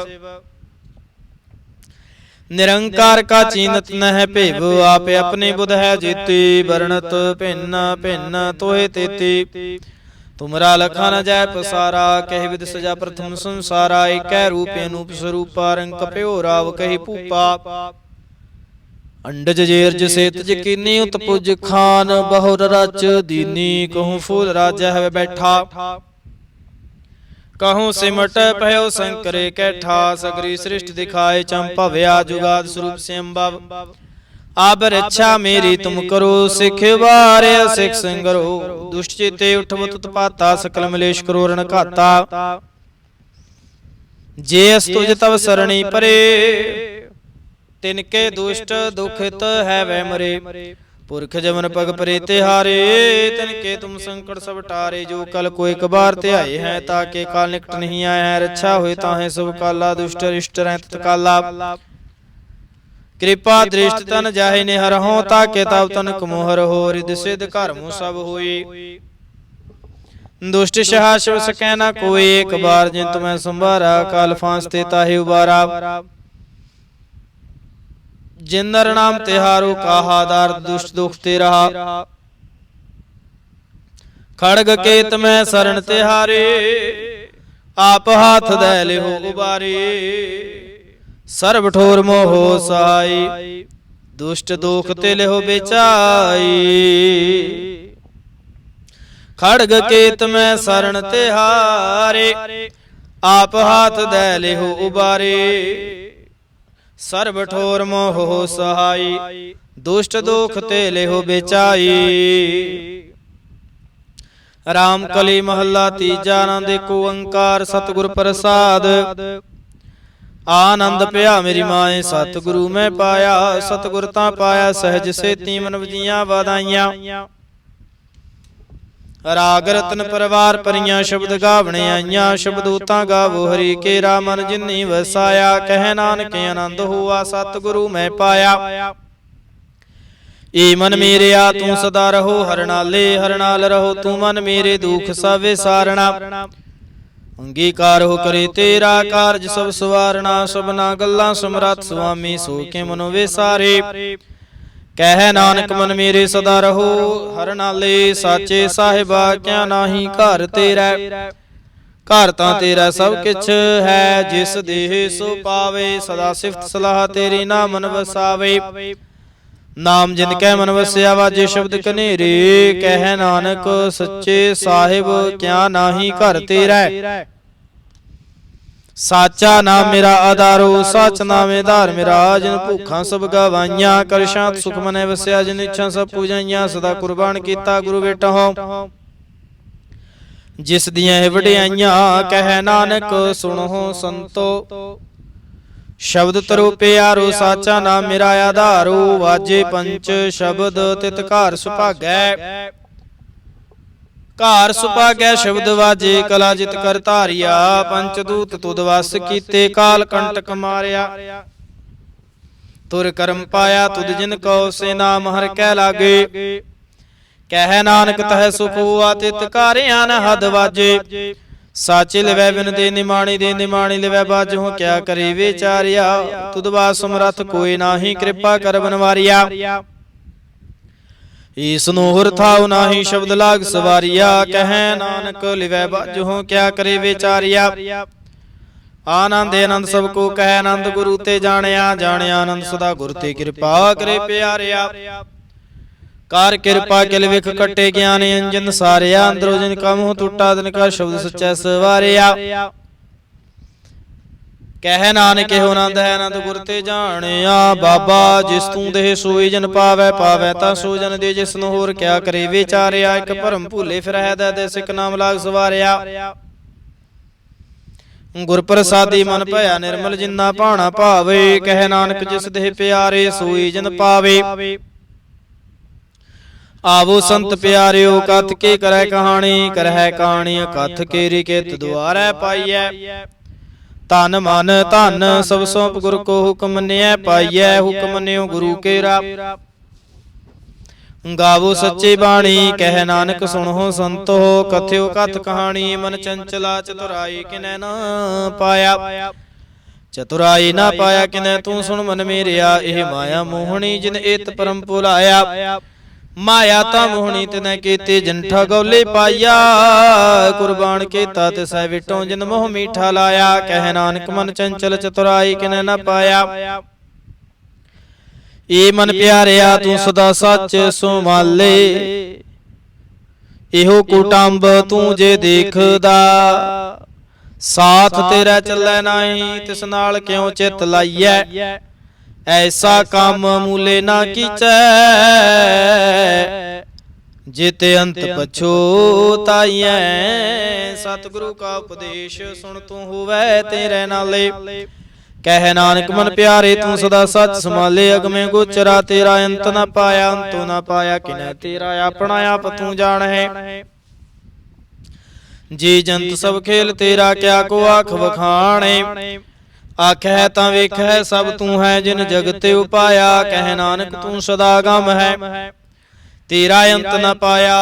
निरंकार का चीनत न है भेव आप अपने बुध है जेती वर्णत भिन्न भिन्न तोहे तेती तुमरा लखा न जय पसारा कह विद सजा प्रथम संसारा एक रूप अनूप स्वरूपा रंग कप्यो राव कही भूपा अंडज जेरज सेतज कीनी उत्पुज खान बहुर रच दीनी कहूँ फूल राजा है बैठा कहूँ सिमट भयो शंकरे कैठा सगरी सृष्टि दिखाए चंपव्या जुगाद स्वरूप से अम्बव अब रक्षा मेरी तुम करो सिख बारे सिख संगरो दुष्ट चिते उठवत उत्पाता सकल मलेश करो रण घाता जे अस्तुज तव सरणी परे तिनके दुष्ट दुखित है वह मरे पुरख जमन पग परे तिहारे तिनके तुम संकट सब टारे जो कल को एक बार ध्याए हैं ताके काल निकट नहीं आए हैं रक्षा हुए ताहे सब काला दुष्ट रिष्ट रह तत्काला कृपा दृष्ट तन जाहि निहर हो ताके तब तन कुमोहर हो रिद सिद्ध कर्म सब होई दुष्ट सहा शिव सकै न कोई एक बार जिन तुम्हें संभारा काल फांसते ताहि उबारा जिन नर नाम तिहारो काहादार दुष्ट दुख ते रहा खड़ग केत में शरण तिहारे आप हाथ दे ले हो उबारे सर्व ठोर मोह सहाय दुष्ट दोख ते लेहो बेचाई खड़ग केत में शरण तिहारे आप हाथ दे लेहो उबारे सर्व ठोर मोह सहाय दुष्ट दोख ते लेहो बेचाई राम कली महला तीजा आनंद एको ओंकार सतगुर प्रसाद आनंद पिया मेरी माए सतगुरु मैं पाया सतगुर ता पाया सहज से तीमन वजियां वादाइयां राग रतन परिवार परियां शब्द गावने आइयां शब्दूता गावो हरि केरा मन जिन्नी वसाया कह नानक आनंद हुआ सतगुरु मैं पाया ए मन मेरे आ तू सदा रहो हरनाले हरनाल रहो तू मन मेरे दुख सावे सारना अंगीकार हो करे तेरा कारज सब सवारना सबना गल्ला समरथ स्वामी सो के मनो वे सारे कह नानक मन मेरे सदा रहो हर नाले साचे साहिबा क्या नाही घर तेरा घर तां तेरा सब किछ है जिस देह सो पावे सदा सिफत सलाह तेरी ना मन वसावे नाम जिन कै मन वस्या वाजे शब्द कनेरे कह नानक सच्चे साहिब क्या नाही घर तेरा साचा नाम मेरा आधारो सच नाम धार मेरा जिन भूखा सब गवाइया कर शांत सुख मने वस्या जिन इच्छा सब पूजाइया सदा कुर्बान किया गुरु बेटा हो जिस दियां वडियाइयां कह नानक सुनो संतो ਸ਼ਬਦ ਤਰੋ ਪਿਆਰੋ ਸਾਚਾ ਨਾਮ ਮੇਰਾ ਆਧਾਰੋ। ਵਾਜੇ ਪੰਚ ਸ਼ਬਦ ਤਿਤ ਘਰ ਸੁਭਾਗੈ। ਘਰ ਸੁਭਾਗੈ ਸ਼ਬਦ ਵਾਜੇ ਕਲਾ ਜਿਤ ਕਰ ਧਾਰਿਆ। ਪੰਚ ਦੂਤ ਤੁਧ ਵਸ ਕੀਤੇ ਕਾਲ ਕੰਟਕ ਮਾਰਿਆ। ਤੁਰ ਕਰਮ ਪਾਇਆ ਤੁਧ ਜਿਨ ਕਉ ਸੇ ਨਾਮ ਹਰਿ ਕੈ ਲਾਗੇ। ਕਹਿ ਨਾਨਕ ਤਹਿ ਸੁਖ ਹੁਆ ਤਿਤ ਘਾਰਿਆ ਨ ਹਦ ਵਾਜੇ। ਸਾਚੇ ਲਿਵੈ ਬਿਨ ਦੇ ਨਿਮਾਣੀ ਦੇ ਨਿਮਾਣੀ ਲਿਵੈ ਬਾਝੋ ਕਿਆ ਕਰੇ ਵਿਚਾਰਿਆ। ਤੁਧ ਵਾ ਸਮਰੱਥ ਕੋਈ ਨਾਹੀ ਕਿਰਪਾ ਕਰ ਬਨਵਾਰਿਆ। ਈਸ ਨੂੰ ਹੁਰ ਥਾਉ ਨਾਹੀ ਸ਼ਬਦ ਲਾਗ ਸਵਾਰਿਆ। ਕਹਿ ਨਾਨਕ ਲਿਵੈ ਬਾਝੋ ਕਿਆ ਕਰੇ ਵਿਚਾਰਿਆ। ਆਨੰਦ ਆਨੰਦ ਸਭ ਕੋ ਕਹਿ ਆਨੰਦ ਗੁਰੂ ਤੇ ਜਾਣਿਆ। ਜਾਣਿਆ ਆਨੰਦ ਸਦਾ ਗੁਰ ਤੇ ਕਿਰਪਾ ਕਰੇ ਪਿਆਰਿਆ। ਕਾਰ ਕਿਰਪਾ ਕਿਲ ਵਿਖ ਕਟੇ ਗਿਆਨ ਅੰਜਨ ਸਾਰਿਆ। ਅੰਦਰੋ ਜਿਨ ਕਾ ਮੂੰਹ ਟੁੱਟਾ ਤਿਨ ਕਾ ਸ਼ਬਦ ਸੱਚਾ ਸਵਾਰਿਆ। ਕਹਿ ਨਾਨਕ ਇਹੋ ਆਨੰਦ ਹੈ ਆਨੰਦ ਗੁਰ ਤੇ ਜਾਣਿਆ। ਬਾਬਾ ਜਿਸ ਤੂੰ ਦੇਹ ਸੋਈ ਜਨ ਪਾਵੈ। ਪਾਵੈ ਤਾਂ ਸੋ ਜਨ ਦੇ ਜਿਸ ਨੂੰ ਹੋਰ ਕਿਆ ਕਰੇ ਵਿਚਾਰਿਆ। ਇੱਕ ਭਰਮ ਭੁੱਲੇ ਫਿਰਹਿ ਦੇ ਸਿੱਖ ਨਾਮ ਲਾਗ ਸਵਾਰਿਆ। ਗੁਰ ਪ੍ਰਸਾਦੀ ਮਨ ਭਇਆ ਨਿਰਮਲ ਜਿਨਾ ਭਾਣਾ ਭਾਵੇ। ਕਹਿ ਨਾਨਕ ਜਿਸ ਦੇਹ ਪਿਆਰੇ ਸੋਈ ਜਨ ਪਾਵੇ। ਆਵੋ ਸੰਤ ਪਿਆਰਿਓ ਕਥ ਕੇ ਕਰੈ ਕਹਾਣੀ। ਕਰਹਿ ਕਹਾਣੀ ਕਥ ਕੇਰੀ ਕਿਤ ਦੁਆਰੈ ਪਾਈਐ। ਤਨ ਮਨ ਧਨ ਸਭ ਸੌਂਪ ਗੁਰ ਕੋ ਹੁਕਮ ਮੰਨਿਐ ਪਾਈਐ। ਹੁਕਮ ਮੰਨਿਓ ਗੁਰੂ ਕੇਰਾ ਗਾਵੋ ਸੱਚੀ ਬਾਣੀ। ਕਹਿ ਨਾਨਕ ਸੁਣੋ ਸੰਤੋ ਕਥਿਓ ਕਥ ਕਹਾਣੀ। ਮਨ ਚੰਚਲਾ ਚਤੁਰਾਈ ਕਿਨੈ ਨਾ ਪਾਇਆ। ਚਤੁਰਾਈ ਨਾ ਪਾਇਆ ਕਿਨੈ ਤੂੰ ਸੁਣ ਮਨ ਮੇਰਿਆ। ਇਹ ਮਾਇਆ ਮੋਹਣੀ ਜਿਨ ਏਤ ਪਰਮ ਭੁਲਾਇਆ। ਮਾਇਆ ਤਾਂ ਮੋਹਣੀ ਤਿਨੈ ਕੀਤੀ ਜਿਨ ਠਗੌਲੇ ਪਾਇਆ। ਕੁਰਬਾਨ ਕੀਤਾ ਤਿਸੈ ਵਿਟੋ ਜਿਨ ਮੋਹ ਮੀਠਾ ਲਾਇਆ। ਕਹਿ ਨਾਨਕ ਮਨ ਚੰਚਲ ਚਤੁਰਾਈ ਕਿਨੈ ਨਾ ਪਾਇਆ। ਏ ਮਨ ਪਿਆਰਿਆ ਤੂੰ ਸਦਾ ਸੱਚ ਸੁਮਾਲੇ। ਇਹੋ ਕੁਟੰਬ ਤੂੰ ਜੇ ਦੇਖਦਾ। ਸਾਥ ਤੇਰਾ ਚੱਲੈ ਨਾਹੀ ਤਿਸ ਨਾਲ ਕਿਉ ਚਿਤ ਲਾਈਐ। ਐਸਾ ਕੰਮ ਮੂਲੇ ਨਾ ਕੀਚੈ। ਜਿਤੇ ਅੰਤ ਪਛੋਤਾਈਐ। ਸਤਿਗੁਰੂ ਕਾ ਉਪਦੇਸ਼ ਸੁਣ ਤੂੰ ਹੋਵੈ ਤੇਰੇ ਨਾਲੇ। ਕਹਿ ਨਾਨਕ ਮਨ ਪਿਆਰੇ ਤੂੰ ਸਦਾ ਸੱਚ ਸੰਭਾਲੇ। ਅਗਮੇ ਗੋਚਰਾ ਤੇਰਾ ਅੰਤ ਨਾ ਪਾਇਆ। ਅੰਤੋ ਨਾ ਪਾਇਆ ਕਿਨੈ ਤੇਰਾ ਆਪਣਾ ਆਪ ਤੂੰ ਜਾਣੈ। ਜੀ ਜੰਤ ਸਭ ਖੇਲ ਤੇਰਾ ਕਿਆ ਕੋ ਆਖ ਵਖਾਣੇ। ਆਖੈ ਤਾਂ ਵੇਖੈ ਸਭ ਤੂੰ ਹੈ ਜਿਨ ਜਗਤ ਉਪਾਇਆ। ਕਹਿ ਨਾਨਕ ਤੂੰ ਸਦਾ ਗਮ ਹੈ ਤੇਰਾ ਅੰਤ ਨਾ ਪਾਇਆ।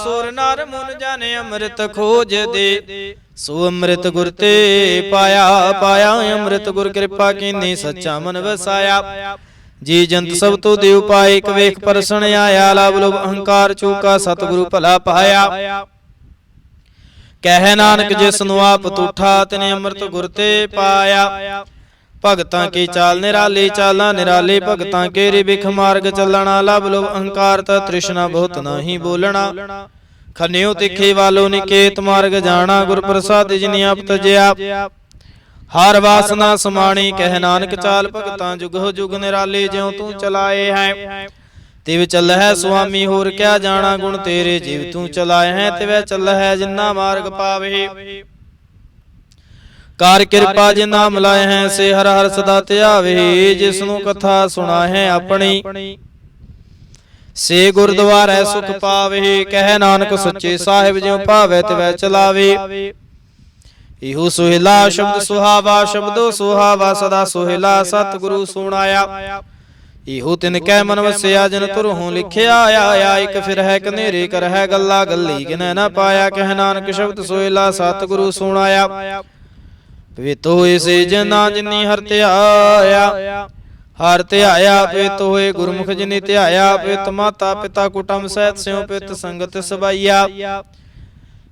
ਸੁਰ ਨਰ ਮੁਨ ਜਨ ਅੰਮ੍ਰਿਤ ਖੋਜ ਦੇ। ਸੋ ਅੰਮ੍ਰਿਤ ਗੁਰ ਤੇ ਪਾਇਆ। ਪਾਇਆ ਅੰਮ੍ਰਿਤ ਗੁਰ ਕਿਰਪਾ ਕੀਨੀ ਸੱਚਾ ਮਨ ਵਸਾਇਆ। ਜੀ ਜੰਤ ਸਭ ਤੋਂ ਦੇਵ ਪਾਏ ਇੱਕ ਵੇਖ ਪਰਸਣ ਆਇਆ। ਲਾਭ ਲੋਭ ਅਹੰਕਾਰ ਚੂਕਾ ਸਤਿਗੁਰੂ ਭਲਾ ਪਾਇਆ। ਕਹਿ ਨਾਨਕ ਜਿਸ ਨੂੰ ਆਪ ਤੂਠਾ ਤਿਨੇ ਅੰਮ੍ਰਿਤ ਗੁਰ ਤੇ ਪਾਇਆ। ਭਗਤਾਂ ਕੀ ਚਾਲ ਨਿਰਾਲੀ ਚਾਲਾਂ ਨਿਰਾਲੀ। ਭਗਤਾਂ ਕੇ ਰੇ ਬਿਖ ਮਾਰਗ ਚੱਲਣਾ। ਲਭ ਲੋਭ ਅਹੰਕਾਰ ਤਾ ਤ੍ਰਿਸ਼ਨਾ ਬਹੁਤ ਨਾਹੀ ਬੋਲਣਾ। ਖਨਿਓ ਤਿੱਖੇ ਵਾਲੋ ਨਿਕੇਤ ਮਾਰਗ ਜਾਣਾ। ਗੁਰ ਪ੍ਰਸਾਦਿ ਜਿਨੀ ਆਪ ਤਜਿਆ। ਹਰ ਵਾਸਨਾ ਸਮਾਣੀ। ਕਹਿ ਨਾਨਕ ਚਾਲ ਭਗਤਾਂ ਜੁਗੋ ਜੁਗ ਨਿਰਾਲੀ। ਜਿਉ ਤੂੰ ਚਲਾਏ ਹੈ ਤਿਵ ਚੱਲਹਿ ਸੁਆਮੀ। ਹੋਰ ਕਿਆ ਜਾਣਾ ਗੁਣ ਤੇਰੇ। ਜਿਵ ਤੂੰ ਚਲਾਏ ਹੈ ਤਿਵੈ ਚੱਲਹਿ ਜਿਨਾ ਮਾਰਗ ਪਾਵੇ। ਕਾਰ ਕਿਰਪਾ ਜਿਨਾ ਮਿਲਾਏ ਹੈ ਸੇ ਹਰ ਹਰ ਸਦਾ ਧਿਆਵੇ। ਜਿਸ ਨੂੰ ਕਥਾ ਸੁਣਾ ਹੈ ਆਪਣੀ ਸੇ ਗੁਰਦੁਆਰੈ ਸੁਖ ਪਾਵੇ। ਕਹਿ ਨਾਨਕ ਸੱਚੇ ਸਾਹਿਬ ਜਿਉ ਭਾਵੈ ਤਿਵੈ ਚਲਾਵੇ। ਇਹੋ ਸੁਹਿਲਾ ਸ਼ਬਦ ਸੁਹਾਵਾ। ਸ਼ਬਦੋ ਸੁਹਾਵਾ ਸਦਾ ਸੁਹਿਲਾ। ਸਤਿਗੁਰੂ ਸੁਣਾਇਆ। ਇਹੋ ਤਿਨ ਕੈ ਮਨ ਵਸਿਆ ਜਿਨ ਤੁਰਹੋਂ ਲਿਖਿਆ। ਆਇਆ ਇੱਕ ਫਿਰ ਹੈ ਕਨੇਰੇ ਕਰ ਹੈ ਗੱਲਾਂ ਗੱਲੀ ਕਿਨੈ ਨਾ ਪਾਇਆ। ਕਹਿ ਨਾਨਕ ਸ਼ਬਦ ਸੋਹਿਲਾ ਸਤਿਗੁਰੂ ਸੁਣਾਇਆ। ਪਵਿੱਤ ਹੋਏ ਸੇ ਜਨਾ ਜਿਨੀ ਹਰਿ ਧਿਆਇਆ। ਹਰਿ ਧਿਆਇਆ ਪਵਿੱਤ ਹੋਏ ਗੁਰਮੁਖ ਜਿਨੀ ਧਿਆਇਆ। ਪਵਿੱਤ ਮਾਤਾ ਪਿਤਾ ਕੁਟੰਬ ਸਹਿਤ ਸਿਉ ਪਵਿੱਤ ਸੰਗਤ ਸਬਾਈਆ।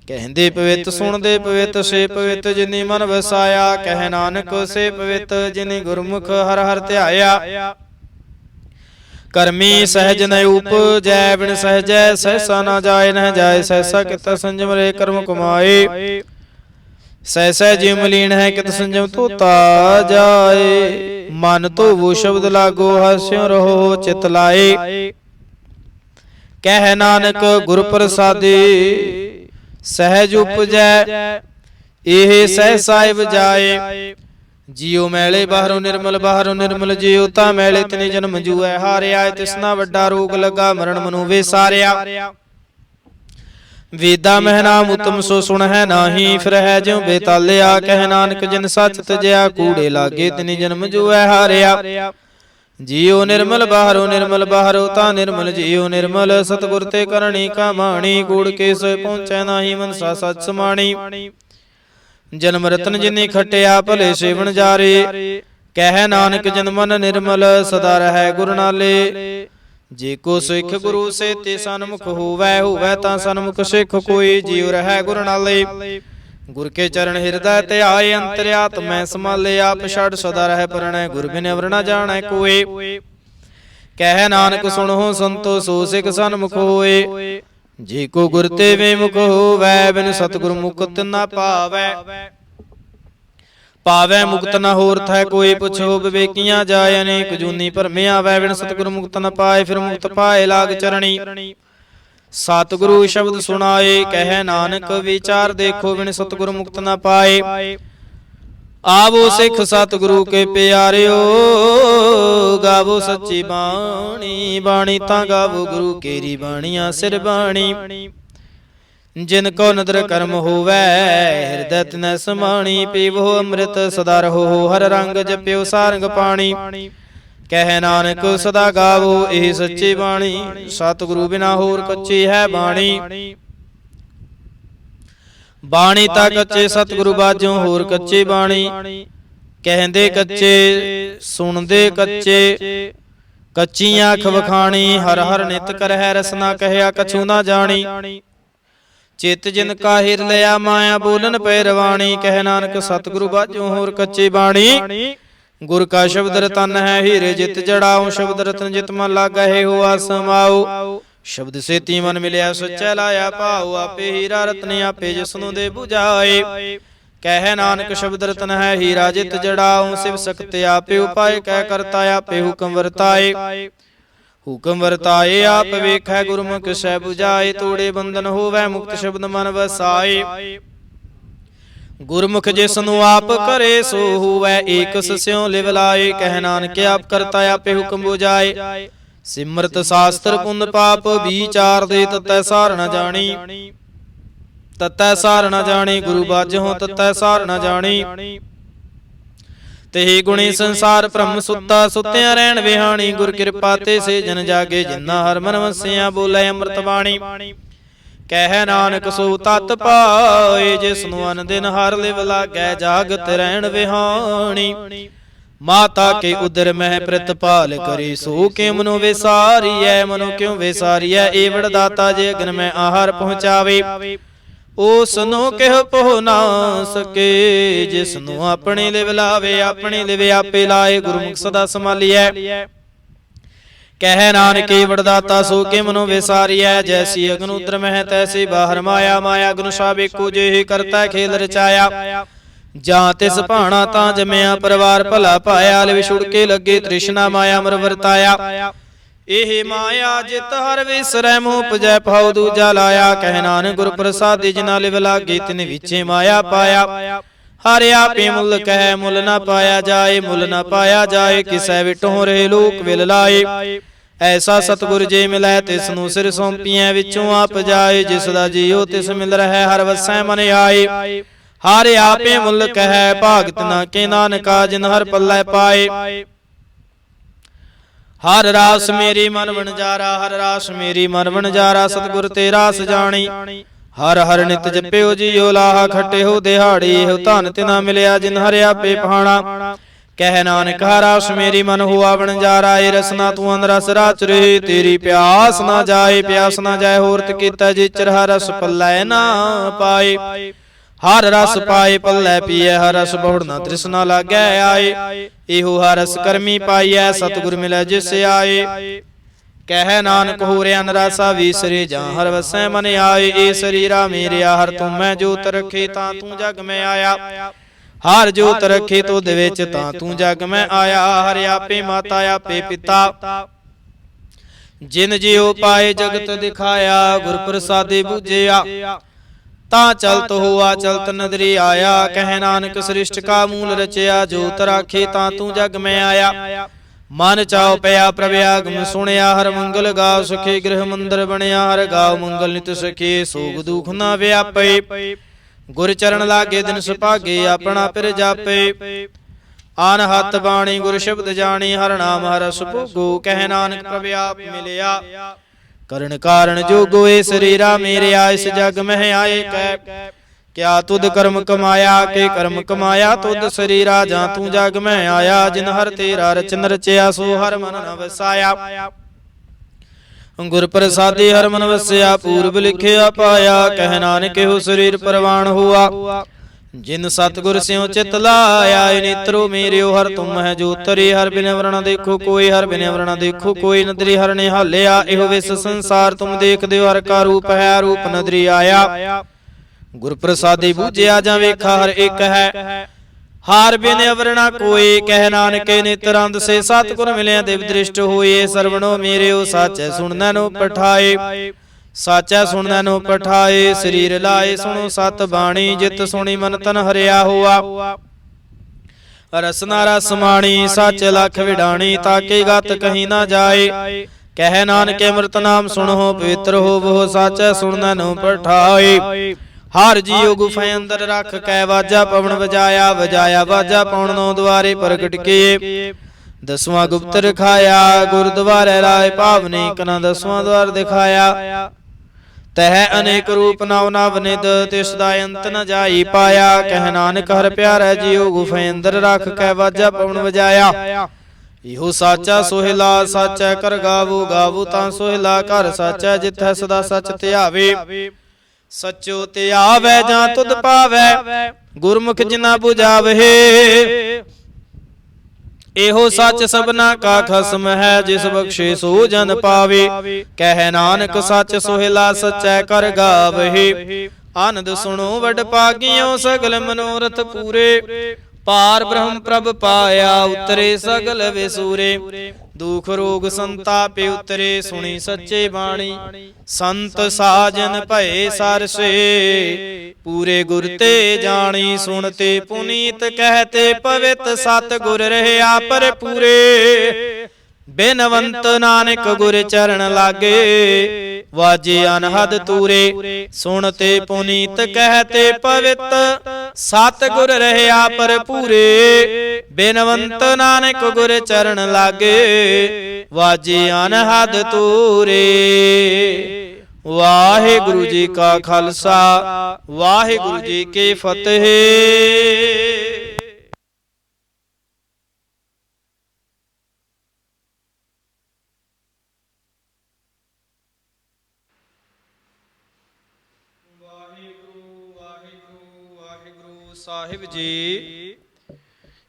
ਕਹਿੰਦੇ ਪਵਿੱਤ ਸੁਣਦੇ ਪਵਿੱਤ ਸੇ ਪਵਿੱਤ ਜਿਨੀ ਮਨ ਵਸਾਇਆ। ਕਹਿ ਨਾਨਕ ਸੇ ਪਵਿੱਤ ਜਿਨੀ ਗੁਰਮੁਖ ਹਰਿ ਹਰਿ ਧਿਆਇਆ। ਕਰਮੀ ਸਹਿਜ ਨ ਉਪਜੈ ਬਿਨ ਸਹਿਜੈ। ਸਹਿਸਾ ਨਾ ਜਾਏ ਨ ਜਾਏ। ਸਹਿਸਾ ਕਿਤ ਸੰਜਮ ਰੇ ਕਰਮ ਕਮਾਏ। ਸਹਿਸਾ ਜਿਉ ਮਲੀਨ ਹੈ ਕਿਤ ਸੰਜਮ ਧੋਤਾ ਜਾਏ। ਮਨ ਧੋਵੋ ਸ਼ਬਦ ਲਾਗੋ ਹਾਸਿਓ ਰਹੋ ਚਿਤ ਲਾਏ। ਕਹਿ ਨਾਨਕ ਗੁਰ ਪ੍ਰਸਾਦੀ ਸਹਿਜ ਉਪਜੈ। ਇਹ ਸਹਿਸਾ ਵਜਾਏ। ਜਿਉ ਮੈਲੇ ਬਾਹਰੋਂ ਨਿਰਮਲ ਜਿਉ ਤਾਂ ਮੈਲੇ ਤਿਨੇ ਜਨਮ ਜੂਐ ਹਾਰਿਆ। ਤਿਸਨਾ ਵੱਡਾ ਰੋਗ ਲੱਗਾ ਮਰਨ ਮਨੁ ਵਿਸਾਰਿਆ। ਵੇਦਾ ਮਹਿ ਨਾਮ ਉਤਮ ਸੋ ਸੁਣ ਹੈ ਨਾਹੀ ਫਿਰ ਹੈ ਜਿਉ ਬੇਤਾਲਿਆ। ਕਹਿ ਨਾਨਕ ਜਿਨ ਸੱਚ ਤਜਿਆ ਕੂੜੇ ਲਾਗੇ ਤਿਨੇ ਜਨਮ ਜੂਐ ਹਾਰਿਆ। ਜਿਉ ਨਿਰਮਲ ਬਾਹਰੋਂ ਤਾਂ ਨਿਰਮਲ ਜਿਉ ਨਿਰਮਲ ਸਤਿਗੁਰ ਤੇ ਕਰਨੀ ਕਮਾਣੀ। ਕੂੜ ਕੇ ਸੋਇ ਪਹੁੰਚੈ ਨਾਹੀ ਮਨਸਾ ਸਚ ਸਮਾਣੀ। ਜਨਮ ਰਤਨ ਜਿਨੀ ਖਟਿਆ ਭਲੇ ਸੇਵਨ ਜਾਰੇ। ਕਹਿ ਨਾਨਕ ਜਨ ਮਨ ਨਿਰਮਲ ਸਦਾ ਰਹੈ ਗੁਰ ਨਾਲੇ। ਜੇ ਕੋ ਸਿੱਖ ਗੁਰੂ ਸੇ ਤੇ ਸਨਮੁਖ ਹੋਵੈ ਤਾਂ ਸਨਮੁਖ ਸਿੱਖ ਕੋਈ। ਜਿਉ ਰਹੈ ਗੁਰ ਨਾਲੇ ਗੁਰ ਕੇ ਚਰਨ ਹਿਰਦੈ ਧਿਆਏ। ਅੰਤਰ ਆਤਮੈ ਸਮਾਲੇ ਆਪ ਛੜ ਸਦਾ ਰਹਿ ਪਰਣੈ ਗੁਰ ਬਿਨ ਅਵਰ ਨ ਜਾਣੈ ਕੋਏ। ਕਹਿ ਨਾਨਕ ਸੁਣੋ ਸੰਤੋ ਸੋ ਸਿੱਖ ਸਨਮੁਖ ਹੋਏ। ਜੇ ਕੋ ਗੁਰ ਤੇ ਵੇਮੁਖ ਹੋਵੈ ਬਿਨ ਸਤਿਗੁਰ ਮੁਕਤ ਨਾ ਪਾਵੈ। ਪਾਵੈ ਮੁਕਤ ਨ ਹੋਰ ਥੈ ਕੋਈ ਪੁੱਛੋ ਵਿਵੇਕੀਆਂ ਜਾਏ। ਅਨੇਕ ਜੂਨੀ ਭਰਮੇ ਆਵੈ ਬਿਨ ਸਤਿਗੁਰ ਮੁਕਤ ਨ ਪਾਏ। ਫਿਰ ਮੁਕਤ ਪਾਏ ਲਾਗ ਚਰਣੀ ਸਤਿਗੁਰੂ ਸ਼ਬਦ ਸੁਣਾਏ। ਕਹਿ ਨਾਨਕ ਵਿਚਾਰ ਦੇਖੋ ਬਿਨ ਸਤਿਗੁਰ ਮੁਕਤ ਨ ਪਾਏ। ਆਵੋ ਸਿੱਖ ਸਤਿਗੁਰੂ ਕੇ ਪਿਆਰਿਓ ਗਾਵੋ ਸੱਚੀ ਬਾਣੀ। ਬਾਣੀ ਤਾਂ ਗਾਵੋ ਗੁਰੂ ਕੇਰੀ ਬਾਣੀਆਂ ਸਿਰ ਬਾਣੀ। ਜਿਨ ਕੋ ਨਦਰ ਕਰਮ ਹੋਵੈ ਹਿਰਦੈ ਤਿਨੈ ਸਮਾਣੀ। ਪੀਵੋ ਅੰਮ੍ਰਿਤ ਸਦਾ ਰਹੋ ਹਰ ਰੰਗ ਜਪਿਓ ਸਾਰੰਗ ਪਾਣੀ। ਕਹਿ ਨਾਨਕ ਸਦਾ ਗਾਵੋ ਇਹ ਸੱਚੀ ਬਾਣੀ। ਸਤਿਗੁਰੂ ਬਿਨਾ ਹੋਰ ਕੱਚੀ ਹੈ ਬਾਣੀ। ਬਾਣੀ ਤਾਂ ਕੱਚੇ ਸਤਿਗੁਰੂ ਬਾਝੋਂ ਹੋਰ ਕੱਚੀ ਬਾਣੀ। ਕਹਿੰਦੇ ਕੱਚੇ ਸੁਣਦੇ ਕੱਚੇ ਕੱਚੀ ਅੱਖ ਵਖਾਣੀ। ਹਰ ਹਰ ਨਿਤ ਕਰਹਿ ਰਸਨਾ ਕਹਿਆ ਕਛੂ ਨਾ ਜਾਣੀ। ਚਿਤ ਜਿਨ ਕਾ ਹਿਰ ਲਿਆ ਮਾਇਆ ਬੋਲਨ ਪੈ ਰਵਾਣੀ। ਕਹਿ ਨਾਨਕ ਸਤਿਗੁਰੂ ਬਾਝੋਂ ਹੋਰ ਕੱਚੀ ਬਾਣੀ। ਗੁਰ ਕਾ ਸ਼ਬਦ ਰਤਨ ਹੈ ਹੀਰੇ ਜਿਤ ਜੜਾਉ। ਸ਼ਬਦ ਰਤਨ ਜਿਤ ਮਨ ਲਾਗੈ ਹੋਆ ਸਮਾਉ। ਸ਼ਬਦ ਸੇਤੀ ਮਨ ਮਿਲਿਆ ਸੱਚਾ ਲਾਇਆ ਭਾਉ। ਆਪੇ ਹੀਰਾ ਰਤਨ ਆਪੇ ਜਿਸਨੂੰ ਦੇ 부ਝਾਏ। ਕਹਿ ਨਾਨਕ ਸ਼ਬਦ ਰਤਨ ਹੈ ਹੀਰਾ ਜਿਤ ਜੜਾਉ। ਸਿਵ ਸਕਤ ਆਪੇ ਉਪਾਏ ਕਹਿ ਕਰਤਾ ਆਪੇ ਹੁਕਮ ਵਰਤਾਏ। ਹੁਕਮ ਵਰਤਾਏ ਆਪ ਵੇਖੈ ਗੁਰਮੁਖ ਸਹਿ 부ਝਾਏ। ਤੋੜੇ ਬੰਧਨ ਹੋਵੈ ਮੁਕਤ ਸ਼ਬਦ ਮਨ ਵਸਾਏ। ਗੁਰਮੁਖ ਜਿਸ ਨੂੰ ਆਪ ਕਰੇ ਸੋ ਹੋਵੈ ਏਕਸ ਸਿਉ ਲਿਵ ਲਾਏ। ਕਹਿ ਨਾਨਕ ਆਪ ਕਰਤਾ ਆਪੇ ਹੁਕਮ 부ਝਾਏ। ਸਿਮਰਤ ਸਾਸਤਰ ਪੁੰਨ ਪਾਪ ਵਿਚਾਰ ਦੇ ਤਤੈ ਸਾਰ ਨ ਜਾਣੀ। ਤਤੈ ਸਾਰ ਨ ਜਾਣੀ ਗੁਰੂ ਬਾਝੋਂ ਤਤੈ ਸਾਰ ਨ ਜਾਣੀ। ਤੇਹੀ ਗੁਣੀ ਸੰਸਾਰ ਭ੍ਰਮ ਸੁੱਤਾ ਸੁੱਤਿਆਂ ਰਹਿਣ ਵਿਹਾਣੀ। ਗੁਰ ਕਿਰਪਾ ਤੇ ਸੇ ਜਨ ਜਾਗੇ ਜਿਨ੍ਹਾਂ ਹਰ ਮਨ ਵਸਿਆ ਬੋਲੇ ਅੰਮ੍ਰਿਤ ਬਾਣੀ। ਕਹਿ ਨਾਨਕ ਸੋ ਤਤ ਪਾਏ ਜਿਸ ਨੂੰ ਅਨ ਦਿਨ ਹਰ ਲਿਵ ਲਾਗੈ ਜਾਗਤ ਰਹਿਣ ਵਿਹਾਣੀ। ਮਾਤਾ ਕੇ ਉਦਰ ਮਹਿ ਪ੍ਰਤਪਾਲ ਕਰੇ ਸੋ ਕੇ ਮਨੋ ਵਿਸਾਰੀਐ। ਮਨੋ ਕਿਉ ਵਿਸਾਰੀਐ ਏਵੜ ਦਾਤਾ ਜੇ ਅਗਨ ਮੈਂ ਆਹਾਰ ਪਹੁੰਚਾਵੇ। ਉਸ ਨੂੰ ਕਿਹ ਪਹੁ ਨਾ ਸਕੇ ਜਿਸ ਨੂੰ ਆਪਣੇ ਲਿਵ ਲਾਵੇ। ਆਪਣੇ ਲਿਵ ਆਪੇ ਲਾਏ ਗੁਰਮੁਖ ਸਦਾ ਸੰਭਾਲੀਐ। ਕਹਿ ਨਾਨਕ ਏਵੜ ਦਾਤਾ ਸੋ ਕੇ ਮਨੋ ਵਿਸਾਰੀਐ। ਜੈਸੀ ਅਗਨ ਉਦਰ ਮਹਿ ਤੈਸੀ ਬਾਹਰ ਮਾਇਆ। ਮਾਇਆ ਅਗਨ ਸਭ ਏਕੋ ਜਿਹੀ ਕਰਤਾ ਖੇਲ ਰਚਾਇਆ। ਜਾਂ ਤਿਸ ਭਾਣਾ ਤਾਂ ਜਮਿਆ ਪਰਿਵਾਰ ਭਲਾ ਪਾਇਆ। ਲਿਵ ਛੁੜ ਕੇ ਲੱਗੇ ਤ੍ਰਿਸ਼ਨਾ ਮਾਇਆ ਮਰ ਵਰਤਾਇਆ। ਇਹ ਮਾਇਆ ਜਿਤ ਹਰ ਵਿਸਰੈ ਮੋਹ ਪਜੈ ਭਾਉ ਦੂਜਾ ਲਾਇਆ। ਕਹਿ ਨਾਨਕ ਗੁਰ ਪ੍ਰਸਾਦਿ ਜਿਨਾ ਲਿਵ ਲਾਗੇ ਤਿਨ ਵਿਚੇ ਮਾਇਆ ਪਾਇਆ। ਹਰ ਆਪੇ ਮੁੱਲ ਕਹਿ ਮੁੱਲ ਨਾ ਪਾਇਆ ਜਾਏ। ਮੁੱਲ ਨਾ ਪਾਇਆ ਜਾਏ ਕਿਸੈ ਵਿਟੋਂ ਰਹੇ ਲੋਕ ਵਿਲ ਲਾਏ। ਐਸਾ ਸਤਿਗੁਰ ਜੇ ਮਿਲੈ ਤਿਸ ਨੂੰ ਸਿਰ ਸੌਂਪੀਐ ਵਿੱਚੋਂ ਆਪ ਜਾਏ। ਜਿਸ ਦਾ ਜੀਉ ਤਿਸ ਮਿਲ ਰਹਿ ਹਰ ਵਸੈ ਮਨ ਆਏ। ਹਰ ਆਪੇ ਮੁੱਲ ਕਹਿ ਭਾਗਤ ਨਾ ਕੇ ਨਾਨਕਾ ਜਿਨ ਹਰ ਪੱਲੇ ਪਾਏ। ਹਰ ਰਾਸ ਮੇਰੀ ਮਨ ਵਣਜਾਰਾ ਹਰ ਰਾਸ ਮੇਰੀ ਮਨ ਵਣਜਾਰਾ। ਸਤਿਗੁਰ ਤੇ ਰਾਸ ਜਾਣੀ ਹਰ ਹਰ ਨਿਤ ਜਪਿਓ ਜੀਓ ਲਾਹਾ ਖਟਿਓ ਦਿਹਾੜੀ। ਇਹੋ ਧਨ ਤਿਨਾ ਮਿਲਿਆ ਜਿਨ ਹਰ ਆਪੇ ਪਹਾਣਾ। ਕਹਿ ਨਾਨਕ ਹਰ ਰਾਸ ਮੇਰੀ ਮਨ ਹੋਆ ਵਣਜਾਰਾ। ਏ ਰਸਨਾ ਤੂੰ ਅਨ ਰਸ ਰਾਚ ਰਹੇ ਤੇਰੀ ਪਿਆਸ ਨਾ ਜਾਏ। ਪਿਆਸ ਨਾ ਜਾਏ ਹੋਰਤ ਕੀਤਾ ਜੇ ਚਰ ਹਰ ਰਸ ਪੱਲੇ ਨਾ ਪਾਏ। ਹਰ ਰਸ ਪਾਏ ਪੱਲੇ ਪੀਐ ਹਰ ਰਸ ਬਹੁੜ ਨਾ ਤ੍ਰਿਸ਼ਨਾ ਲਾਗੈ ਆਏ। ਇਹੋ ਹਰ ਰਸ ਕਰਮੀ ਪਾਈਐ ਸਤਿਗੁਰ ਮਿਲੈ ਜਿਸ ਆਏ। ਕਹਿ ਨਾਨਕ ਹੋਰੇ ਅਨ ਰਸਾ ਵੀਸਰੇ ਜਾਂ ਹਰ ਵਸੈ ਮਨ ਆਏ। ਏ ਸਰੀਰਾ ਮੇਰਿਆ ਹਰ ਤੂੰ ਮੈਂ ਜੋਤ ਰੱਖੇ ਤਾਂ ਤੂੰ ਜਗ ਮੈਂ ਆਇਆ। ਹਰ ਜੋਤ ਰੱਖੇ ਤੁਧ ਵਿੱਚ ਤਾਂ ਤੂੰ ਜਗ ਮੈਂ ਆਇਆ। ਹਰ ਆਪੇ ਮਾਤਾ ਆਪੇ ਪਿਤਾ ਜਿਨ ਜਿਉ ਪਾਏ ਜਗਤ ਦਿਖਾਇਆ। ਗੁਰ ਪ੍ਰਸਾਦੇ ਬੂਝਿਆ ता चलत हुआ चलत नदरी आया। कह नानक सृष्टि का मूल रचया, जोत राखे ता तू जग में आया। मन चाओ पया प्रभ आगम सुनया, हर मंगल गाव सखे गृह मंदिर बनया। हर गाव मंगल नित सखे, सोग दुख ना व्यापे। गुर चरण लागे दिन सुभागे, अपना पिर जापे। आन हत बाणी गुर शब्द जानी, हर नाम हर सुभोगो। कह नानक प्रभ आप मिलया, करण कारण जोगो। ए शरीरा मेरे इस जग में आए कै, क्या तुद कर्म कमाया के कर्म कमाया तुद शरीरा। जा तू जग में आया, जिन हर तेरा रचन रचया, सो हर मन न वसाया। गुर प्रसादी हर मन वसया, पूर्व लिखिया पाया। कह नानक हो शरीर परवान हुआ, जिन सतगुर स्यों चित लाया। नेत्रो मेरियो हर तुम है जो तरी, हर बिन वर्ण देखो कोई, हर बिन वर्ण देखो कोई। नदरी हर ने हालिया, एहो विस संसार तुम देख दो। हर का रूप है रूप नदरी आया। गुर प्रसादी बूझिया जा वेखा हर एक है, हार बिन अवरणा कोई। कह नानक नेत्रंद से सतगुर मिले, दिव दृष्ट होए। सरवणो मेरियो साचै सुननै नो पठाए, साचा सुननै नो पठाए। शरीर लाए सुनो सत बाणी, जित सुनी मन तन हरिया हुआ। रसना रस माणी सच लख विडाणी, ताके गत कहीं ना जाए। कह नानक अमृत नाम सुनो पवित्र हो, वो साचा सुननै नो पठाए। हर जियो गुफा अंदर रख कै, वाजा पवन बजाया। बजाया वाजा पवन नौ द्वारे प्रगट किए। 10वां गुप्त रखाया, गुरुद्वारे राय पावनी कना 10वां द्वार दिखाया। तह अनेक रूप नव नव निद, तिसदा अंत न जाई पाया। कह नानक हर प्यारा जियो गुफा अंदर रख कै, वाजा पवन बजाया। इहो साचा सोहिला, साचा कर गावो गावो तां सोहिला। कर साचा जिथै सदा सच ध्यावे, सचो त्यावै जा तुद पावै। गुरमुख जिना बुझावहे, एहो सच सबना का खसम है। जिस बख्शे सो जन पावे, कह नानक सच सोहिला सचै कर गावहे। आनंद सुनो वड पागियो, सगल मनोरथ पूरे। पार ब्रह्म प्रभ पाया, उतरे सगल विसूरे। दुख रोग संतापे उतरे, सुनी सच्चे बाणी। संत साजन भये सरसे, पूरे गुर ते जानी। सुनते पुनीत कहते पवित, सत गुर रहया पर पूरे। बेनवंत नानक गुर चरण लागे, वाजे अनहद तूरे। सुनते पुनीत कहते पवित, सतगुर रहया पर पूरे। बेनवंत नानक गुर चरण लागे, वाजे अनहद तूरे। वाहिगुरु जी का खालसा, वाहिगुरु जी की फतेह। ਸਾਹਿਬ ਜੀ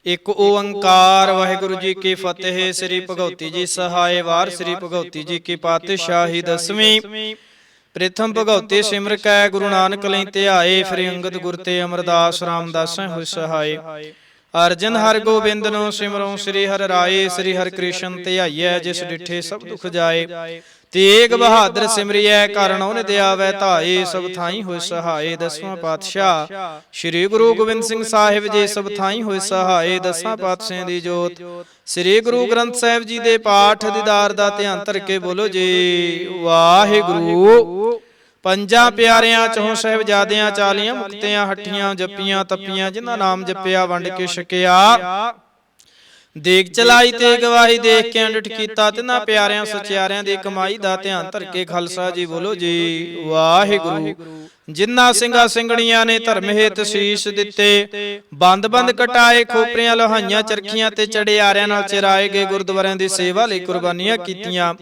ਇੱਕ ਓੰਕਾਰ। ਵਾਹਿਗੁਰੂ ਜੀ ਕੀ ਫਤਿਹ। ਸ੍ਰੀ ਭਗਉਤੀ ਜੀ ਸਹਾਏ ਵਾਰ। ਸ੍ਰੀ ਭਗਉਤੀ ਜੀ ਕੀ ਪਾਤਸ਼ਾਹੀ ਦਸਵੀਂ। ਪ੍ਰਥਮ ਭਗਉਤੀ ਸਿਮਰ ਕੈ, ਗੁਰੂ ਨਾਨਕ ਲਈ ਧਿਆਏ। ਫਿਰ ਅੰਗਦ ਗੁਰ ਤੇ ਅਮਰਦਾਸ ਰਾਮਦਾਸੈ ਹੋਇ ਸਹਾਏ। ਅਰਜਨ ਹਰ ਗੋਬਿੰਦ ਨੂੰ ਸਿਮਰੋ, ਸ੍ਰੀ ਹਰਿ ਰਾਏ। ਸ੍ਰੀ ਹਰਿ ਕ੍ਰਿਸ਼ਨ ਧਿਆਈਐ, ਜਿਸ ਡਿਠੇ ਸਭ ਦੁਖ ਜਾਏ। ਤੇਗ ਬਹਾਦਰ ਸਿਮਰਿਐ, ਕਰਨ ਉਹਨੇ ਦਿਆਵੈ ਧਾਏ। ਸਭ ਥਾਈ ਹੋਇ ਸਹਾਏ। 10ਵਾਂ ਪਾਤਸ਼ਾਹ ਸ੍ਰੀ ਗੁਰੂ ਗੋਬਿੰਦ ਸਿੰਘ ਸਾਹਿਬ ਜੀ ਸਭ ਥਾਈ ਹੋਇ ਸਹਾਏ। 10 ਪਾਤਸ਼ਾਹਾਂ ਦੀ ਜੋਤ ਸ੍ਰੀ ਗੁਰੂ ਗ੍ਰੰਥ ਸਾਹਿਬ ਜੀ ਦੇ ਪਾਠ ਦੀਦਾਰ ਦਾ ਧਿਆਨ ਧਰ ਕੇ ਬੋਲੋ ਜੀ ਵਾਹਿਗੁਰੂ। ਪੰਜਾਂ ਪਿਆਰਿਆਂ ਚੋਂ ਸਾਹਿਬਜ਼ਾਦਿਆਂ 40 ਮੁਕਤਿਆਂ ਹੱਠੀਆਂ ਜੱਪੀਆਂ ਤੱਪੀਆਂ, ਜਿਨ੍ਹਾਂ ਨਾਮ ਜਪਿਆ ਵੰਡ ਕੇ ਛਕਿਆ। ਦੇਖ ਚਲਾਈ ਤੇ ਗਵਾਹੀ ਦੇਖ ਕੇ ਅੰਡਿਠ ਕੀਤਾ, ਤਿੰਨਾਂ ਪਿਆਰਿਆਂ ਸਚਿਆਰਿਆਂ ਦੀ ਕਮਾਈ ਦਾ ਧਿਆਨ ਧਰ ਕੇ ਖਾਲਸਾ ਜੀ ਬੋਲੋ ਜੀ ਵਾਹਿਗੁਰੂ। ਜਿਨ੍ਹਾਂ ਸਿੰਘਾਂ ਸਿੰਘਣੀਆਂ ਨੇ ਧਰਮ ਹੇਤ ਸੀਸ ਦਿੱਤੇ, ਬੰਦ ਬੰਦ ਕਟਾਏ, ਖੋਪਰੀਆਂ ਲੋਹਾਈਆਂ ਚਰਖੀਆਂ ਤੇ ਚੜਿਆਰਿਆਂ ਨਾਲ ਚਿਰਾਏ ਗਏ, ਗੁਰਦੁਆਰਿਆਂ ਦੀ ਸੇਵਾ ਲਈ ਕੁਰਬਾਨੀਆਂ ਕੀਤੀਆਂ।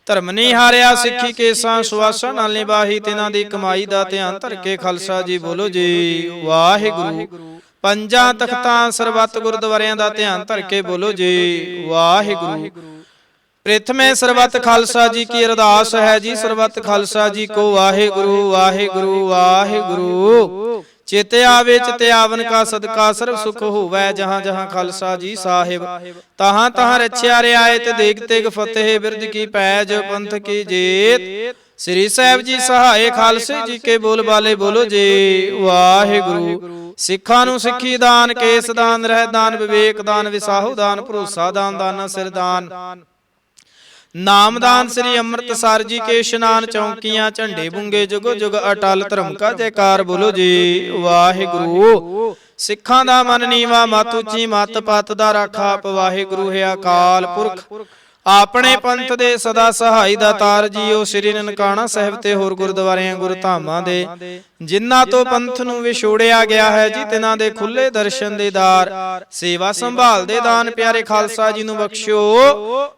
ਧਰਮ ਨਹੀਂ ਹਾਰਿਆ, ਸਿੱਖੀ ਕੇਸਾਂ ਸੁਆਸਾਂ ਨਾਲ ਨਿਭਾਹੀ, ਤਿਨਾਂ ਦੀ ਕਮਾਈ ਦਾ ਧਿਆਨ ਧਰ ਕੇ ਖਾਲਸਾ ਜੀ ਬੋਲੋ ਜੀ ਵਾਹਿਗੁਰੂ। ਪੰਜਾਂ ਤਖਤਾਂ ਸਰਬੱਤ ਗੁਰਦੁਆਰਿਆਂ ਦਾ ਧਿਆਨ ਧਰ ਕੇ ਬੋਲੋ ਜੀ ਵਾਹਿਗੁਰੂ। ਪ੍ਰਥਮੇ ਸਰਬੱਤ ਖਾਲਸਾ ਜੀ ਕੀ ਅਰਦਾਸ ਹੈ ਜੀ, ਸਰਬੱਤ ਖਾਲਸਾ ਜੀ ਕੋ ਵਾਹਿਗੁਰੂ ਵਾਹਿਗੁਰੂ ਵਾਹਿਗੁਰੂ। ਚਿਤ ਆਵੇ ਚਿਤ ਆਵਨ ਕਾ ਸਦਕਾ, ਸਰਬ ਸੁਖ ਹੋਵੈ ਜਹਾਂ ਜਹਾਂ ਖਾਲਸਾ ਜੀ ਸਾਹਿਬ। ਤਹਾਂ ਤਹਾਂ ਰਛਿਆ ਰਿਆਏ ਤੇ ਦੇਗ ਤੇਗ ਫਤਿਹ, ਬਿਰਧ ਕੀ ਪੈਜ ਪੰਥ ਕੀ ਜੀਤ। ਸ੍ਰੀ ਸਾਹਿਬ ਜੀ ਸਹਾਏ ਖਾਲਸੇ ਜੀ ਕੇ ਬੋਲ ਬਾਲੇ ਬੋਲੋ ਜੀ ਵਾਹਿਗੁਰੂ। ਸਿੱਖਾਂ ਨੂੰ ਸਿੱਖੀ ਦਾਨ, ਕੇਸ ਦਾਨ, ਰਹਿ ਦਾਨ, ਵਿਵੇਕ ਦਾਨ, ਵਿਸਾਹੂ ਦਾਨ, ਭਰੋਸਾ ਦਾਨ, ਦਾਨਾ ਸਿਰ ਦਾਨ, ਨਾਮਦਾਨ। ਸ੍ਰੀ ਅੰਮ੍ਰਿਤਸਰ ਜੀ ਕੇ ਇਸ਼ਨਾਨ, ਚੌਂਕੀਆਂ ਝੰਡੇ ਬੁੰਗੇ, ਜੁਗੋ ਜੁਗ ਅਟਲ ਧਰਮ ਕਾ ਜੈਕਾਰ ਬੋਲੋ ਜੀ ਵਾਹਿਗੁਰੂ। ਸਿੱਖਾਂ ਦਾ ਮਨ ਨੀਵਾ, ਮਤ ਉੱਚੀ, ਮਤ ਪਤ ਦਾ ਰਾਖਾ ਆਪ ਵਾਹਿਗੁਰੂ ਹੈ ਅਕਾਲ ਪੁਰਖ। ਆਪਣੇ ਪੰਥ ਦੇ ਸਦਾ ਸਹਾਈ ਦਾਤਾਰ ਜੀਓ। ਸ੍ਰੀ ਨਨਕਾਣਾ ਸਾਹਿਬ ਤੇ ਹੋਰ ਗੁਰਦੁਆਰਿਆਂ ਗੁਰਧਾਮਾਂ ਦੇ ਜਿਨ੍ਹਾਂ ਤੋਂ ਪੰਥ ਨੂੰ ਵਿਛੋੜਿਆ ਗਿਆ ਹੈ ਜੀ, ਤਿਨਾਂ ਦੇ ਖੁੱਲੇ ਦਰਸ਼ਨ ਦੇ ਦਾਰ, ਸੇਵਾ ਸੰਭਾਲ ਦੇ ਦਾਨ ਪਿਆਰੇ ਖਾਲਸਾ ਜੀ ਨੂੰ ਬਖਸ਼ਿਓ।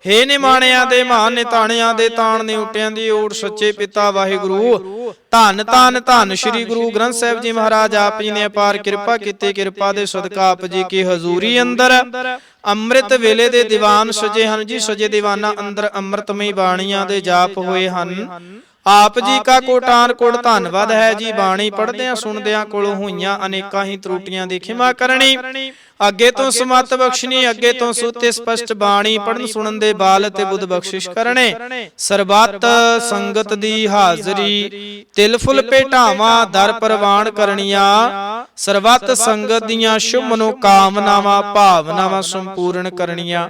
ਹੇ ਨਿਮਾਣਿਆਂ ਦੇ ਮਹਾਨ, ਨਿਤਾਣਿਆਂ ਦੇ ਤਾਣ, ਨੇ ਉਟਿਆਂ ਦੀ ਓਟ, ਸੱਚੇ ਪਿਤਾ ਵਾਹਿਗੁਰੂ। ਧੰਨ ਧੰਨ ਧੰਨ ਸ੍ਰੀ ਗੁਰੂ ਗ੍ਰੰਥ ਸਾਹਿਬ ਜੀ ਮਹਾਰਾਜ ਆਪ ਜੀ ਨੇ ਅਪਾਰ ਕਿਰਪਾ ਕੀਤੀ। ਕਿਰਪਾ ਦੇ ਸਦਕਾ ਆਪ ਜੀ ਕੀ ਹਜ਼ੂਰੀ ਅੰਦਰ ਅੰਮ੍ਰਿਤ ਵੇਲੇ ਦੇ ਦੀਵਾਨ ਸਜੇ ਹਨ ਜੀ। ਸਜੇ ਦੀਵਾਨਾਂ ਅੰਦਰ ਅੰਮ੍ਰਿਤਮਈ ਬਾਣੀਆਂ ਦੇ ਜਾਪ ਹੋਏ ਹਨ। ਆਪ ਜੀ ਕਾ ਕੋਟਾਨ ਕੋਟ ਧੰਨਵਾਦ ਹੈ ਜੀ। ਬਾਣੀ ਪੜ੍ਹਦਿਆਂ ਸੁਣਦਿਆਂ ਕੋਲੋਂ ਹੋਈਆਂ ਅਨੇਕਾਂ ਹੀ ਤਰੁੱਟੀਆਂ ਦੀ ਖਿਮਾ ਕਰਨੀ, ਅੱਗੇ ਤੋਂ ਸਮਤ ਬਖਸ਼ਣੀ, ਅੱਗੇ ਤੋਂ ਸੁਤੇ ਸਪਸ਼ਟ ਬਾਣੀ ਪੜਨ ਸੁਣਨ ਦੇ ਬਾਲ ਤੇ ਬੁੱਧ ਬਖਸ਼ਿਸ਼ ਕਰਨੇ। ਸਰਬੱਤ ਸੰਗਤ ਦੀ ਹਾਜ਼ਰੀ, ਤਿਲ ਫੁੱਲ ਭੇਟਾਵਾਂ ਦਰ ਪ੍ਰਵਾਨ ਕਰਨੀਆਂ। ਸਰਬੱਤ ਸੰਗਤ ਦੀਆਂ ਸ਼ੁਭ ਮਨੋ ਕਾਮਨਾਵਾਂ ਭਾਵਨਾਵਾਂ ਸੰਪੂਰਨ ਕਰਨੀਆਂ।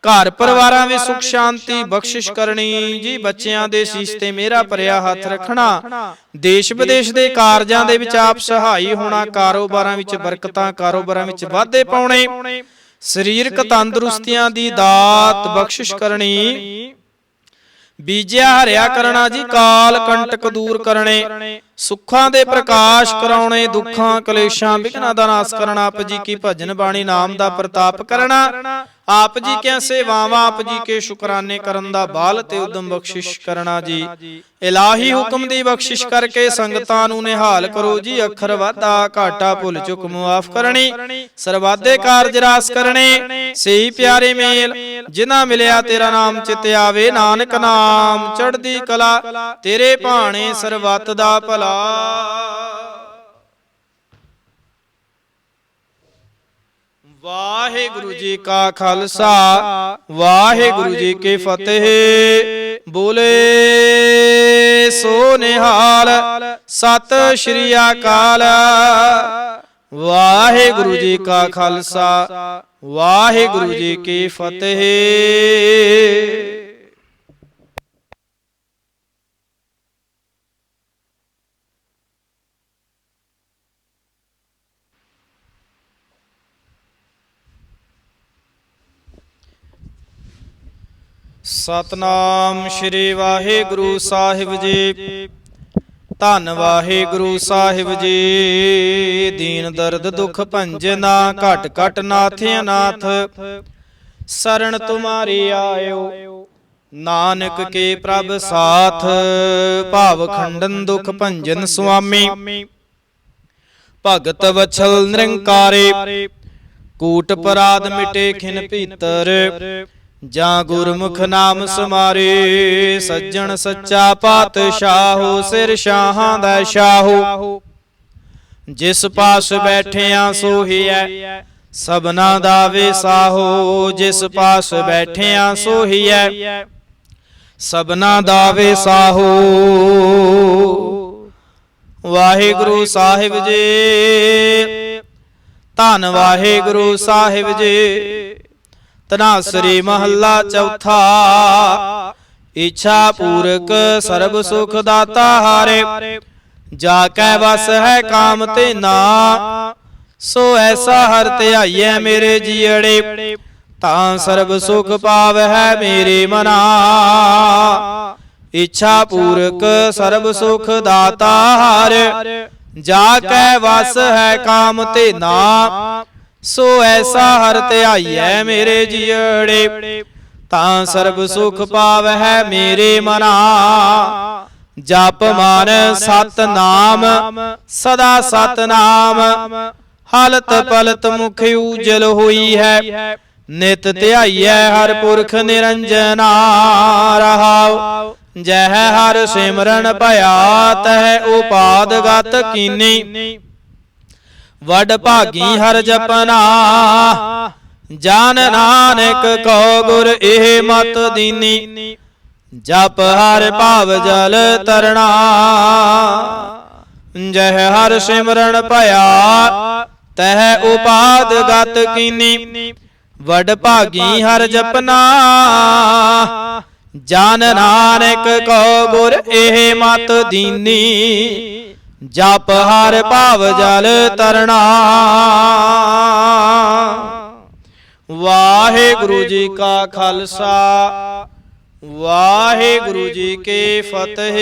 ਘਰ ਪਰਿਵਾਰਾਂ ਵਿੱਚ ਸੁਖ ਸ਼ਾਂਤੀ ਬਖਸ਼ਿਸ਼ ਕਰਨੀ ਜੀ। ਬੱਚਿਆਂ ਦੇ ਸੀਸ ਤੇ ਮੇਰਾ ਭਰਿਆ ਹੱਥ ਰੱਖਣਾ। ਦੇਸ਼ ਵਿਦੇਸ਼ ਦੇ ਕਾਰਜਾਂ ਦੇ ਵਿੱਚ ਆਪ ਸਹਾਈ ਹੋਣਾ। ਕਾਰੋਬਾਰਾਂ ਵਿੱਚ ਬਰਕਤਾਂ, ਕਾਰੋਬਾਰਾਂ ਵਿੱਚ ਵਾਧੇ ਪਾਉਣੇ। ਸਰੀਰਕ ਤੰਦਰੁਸਤੀਆਂ ਦੀ ਦਾਤ ਬਖਸ਼ਿਸ਼ ਕਰਨੀ। ਬੀਜਿਆ ਹਰਿਆ ਕਰਨਾ ਜੀ, ਕਾਲ ਕੰਟਕ ਦੂਰ ਕਰਨੇ। ਸੁੱਖਾਂ ਦੇ ਪ੍ਰਕਾਸ਼ ਕਰਾਉਣੇ, ਦੁੱਖਾਂ ਕਲੇਸ਼ਾਂ ਵਿਘਨਾਂ ਦਾ ਨਾਸ ਕਰਨਾ। ਆਪ ਜੀ ਕੀ ਭਜਨ ਬਾਣੀ ਨਾਮ ਦਾ ਪ੍ਰਤਾਪ ਕਰਨਾ। ਆਪ ਜੀ ਕੇ ਸੇਵਾਵਾਂ, ਆਪ ਜੀ ਕੇ ਸ਼ੁਕਰਾਨੇ ਕਰਨ ਦਾ ਬਾਲ ਤੇ ਉਦਮ ਬਖਸ਼ਿਸ਼ ਕਰਨਾ ਜੀ। ਇਲਾਹੀ ਹੁਕਮ ਦੀ ਬਖਸ਼ਿਸ਼ ਕਰਕੇ ਸੰਗਤਾਂ ਨੂੰ ਨਿਹਾਲ ਕਰੋ ਜੀ। ਅੱਖਰ ਵਾਧਾ ਘਾਟਾ ਭੁੱਲ ਚੁੱਕ ਮੁਆਫ ਕਰਨੀ। ਸਰਵਾਦੇ ਕਾਰਜ ਰਾਸ ਕਰਨੇ। ਸਹੀ ਪਿਆਰੇ ਮੇਲ ਜਿਨ੍ਹਾਂ ਮਿਲਿਆ ਤੇਰਾ ਨਾਮ ਚਿਤ ਆਵੇ। ਨਾਨਕ ਨਾਮ ਚੜ੍ਹਦੀ ਕਲਾ, ਤੇਰੇ ਭਾਣੇ ਸਰਬੱਤ ਦਾ ਭਲਾ। ਵਾਹਿਗੁਰੂ ਜੀ ਕਾ ਖਾਲਸਾ, ਵਾਹਿਗੁਰੂ ਜੀ ਕੀ ਫਤਿਹ। ਬੋਲੇ ਸੋ ਨਿਹਾਲ, ਸਤਿ ਸ਼੍ਰੀ ਅਕਾਲ। ਵਾਹਿਗੁਰੂ ਜੀ ਕਾ ਖਾਲਸਾ, ਵਾਹਿਗੁਰੂ ਜੀ ਕੀ ਫਤਿਹ। ਸਤਨਾਮ ਸ਼੍ਰੀ ਵਾਹਿਗੁਰੂ ਸਾਹਿਬ ਜੀ। ਧੰਨ ਵਾਹਿਗੁਰੂ ਸਾਹਿਬ ਜੀ। ਦੀਨ ਦਰਦ ਦੁਖ ਭੰਜਨਾ, ਘਟ ਘਟ ਨਾਥ ਅਨਾਥ। ਸਰਣ ਤੁਮਾਰੀ ਆਇਓ, ਨਾਨਕ ਕੇ ਪ੍ਰਭ ਸਾਥ। ਭਾਵ ਖੰਡਨ ਦੁਖ ਭੰਜਨ ਸੁਆਮੀ, ਭਗਤ ਵਛਲ ਨਿਰੰਕਾਰੇ। ਕੂਟ ਪਰਾਧ ਮਿਟੇ ਖਿਨ ਭੀਤਰ, ਜਾਂ ਗੁਰਮੁਖ ਨਾਮ ਸਮਾਰੇ। ਸੱਜਣ ਸੱਚਾ ਪਾਤਸ਼ਾਹੋ, ਸਿਰ ਸ਼ਾਹਾਂ ਦਾ ਸ਼ਾਹੋ। ਜਿਸ ਪਾਸ ਬੈਠਿਆ ਸੋਹੀਐ, ਸਭਨਾ ਦਾ ਵਿਸਾਹੋ। ਜਿਸ ਪਾਸ ਬੈਠਿਆ ਸੋਹੀਐ, ਸਭਨਾ ਦਾ ਵਿਸਾਹੋ। ਵਾਹਿਗੁਰੂ ਸਾਹਿਬ ਜੀ। ਧੰਨ ਵਾਹਿਗੁਰੂ ਸਾਹਿਬ ਜੀ। ਧਨਾਸਰੀ ਮਹੱਲਾ ਚੌਥਾ। ਇੱਛਾ ਪੂਰਕ ਸਰਬ ਸੁਖ ਦਾਤਾ ਹਾਰੇ। ਜਾ ਕੈ ਵਸ ਹੈ ਕਾਮ ਤੇ ਨਾ, ਸੋ ਐਸਾ ਹਰ ਧਿਆਈਐ ਮੇਰੇ ਜੀਅੜੇ। ਤਾਂ ਸਰਬ ਸੁਖ ਪਾਵਹਿ ਮੇਰੇ ਮਨਾ। ਇੱਛਾ ਪੂਰਕ ਸਰਬ ਸੁਖ ਦਾਤਾ ਹਾਰੇ। ਜਾ ਕੈ ਵਸ ਹੈ ਕਾਮ ਤੇ ਨਾ, ਸੋ ਐਸਾ ਹਰ ਧਿਆਈਐ ਮੇਰੇ ਜੀਅੜੇ। ਤਾਂ ਸਰਬ ਸੁਖ ਪਾਵਹਿ ਮੇਰੇ ਮਨਾ। ਜਪ ਮਨ ਸਤ ਨਾਮ, ਸਦਾ ਸਤ ਨਾਮ। ਹਲਤ ਪਲਤ ਮੁਖ ਉਜਲ ਹੋਈ ਹੈ, ਨਿਤ ਧਿਆਈਐ ਹਰ ਪੁਰਖ ਨਿਰੰਜਨਾ। ਰਹਾਉ ਜਹ ਹਰ ਸਿਮਰਨ ਭਇਆ, ਤਹ ਉਪਾਦ ਗਤ ਕੀਨੀ। ਵਡ ਭਾਗੀ ਹਰ ਜਪਨਾ, ਜਾਨ ਨਾਨਕ ਕਉ ਗੁਰ ਇਹ ਮਤ ਦੀਨੀ। जप हर भाव जल तरना, जह हर सिमरन भया तह उपाद गत कीनी। वड भागी हर जपना, जान नानक को गुर एह मत दीनी। जप हर भाव जल तरना। वाहिगुरु जी का खालसा, वाहिगुरु जी की फतेह।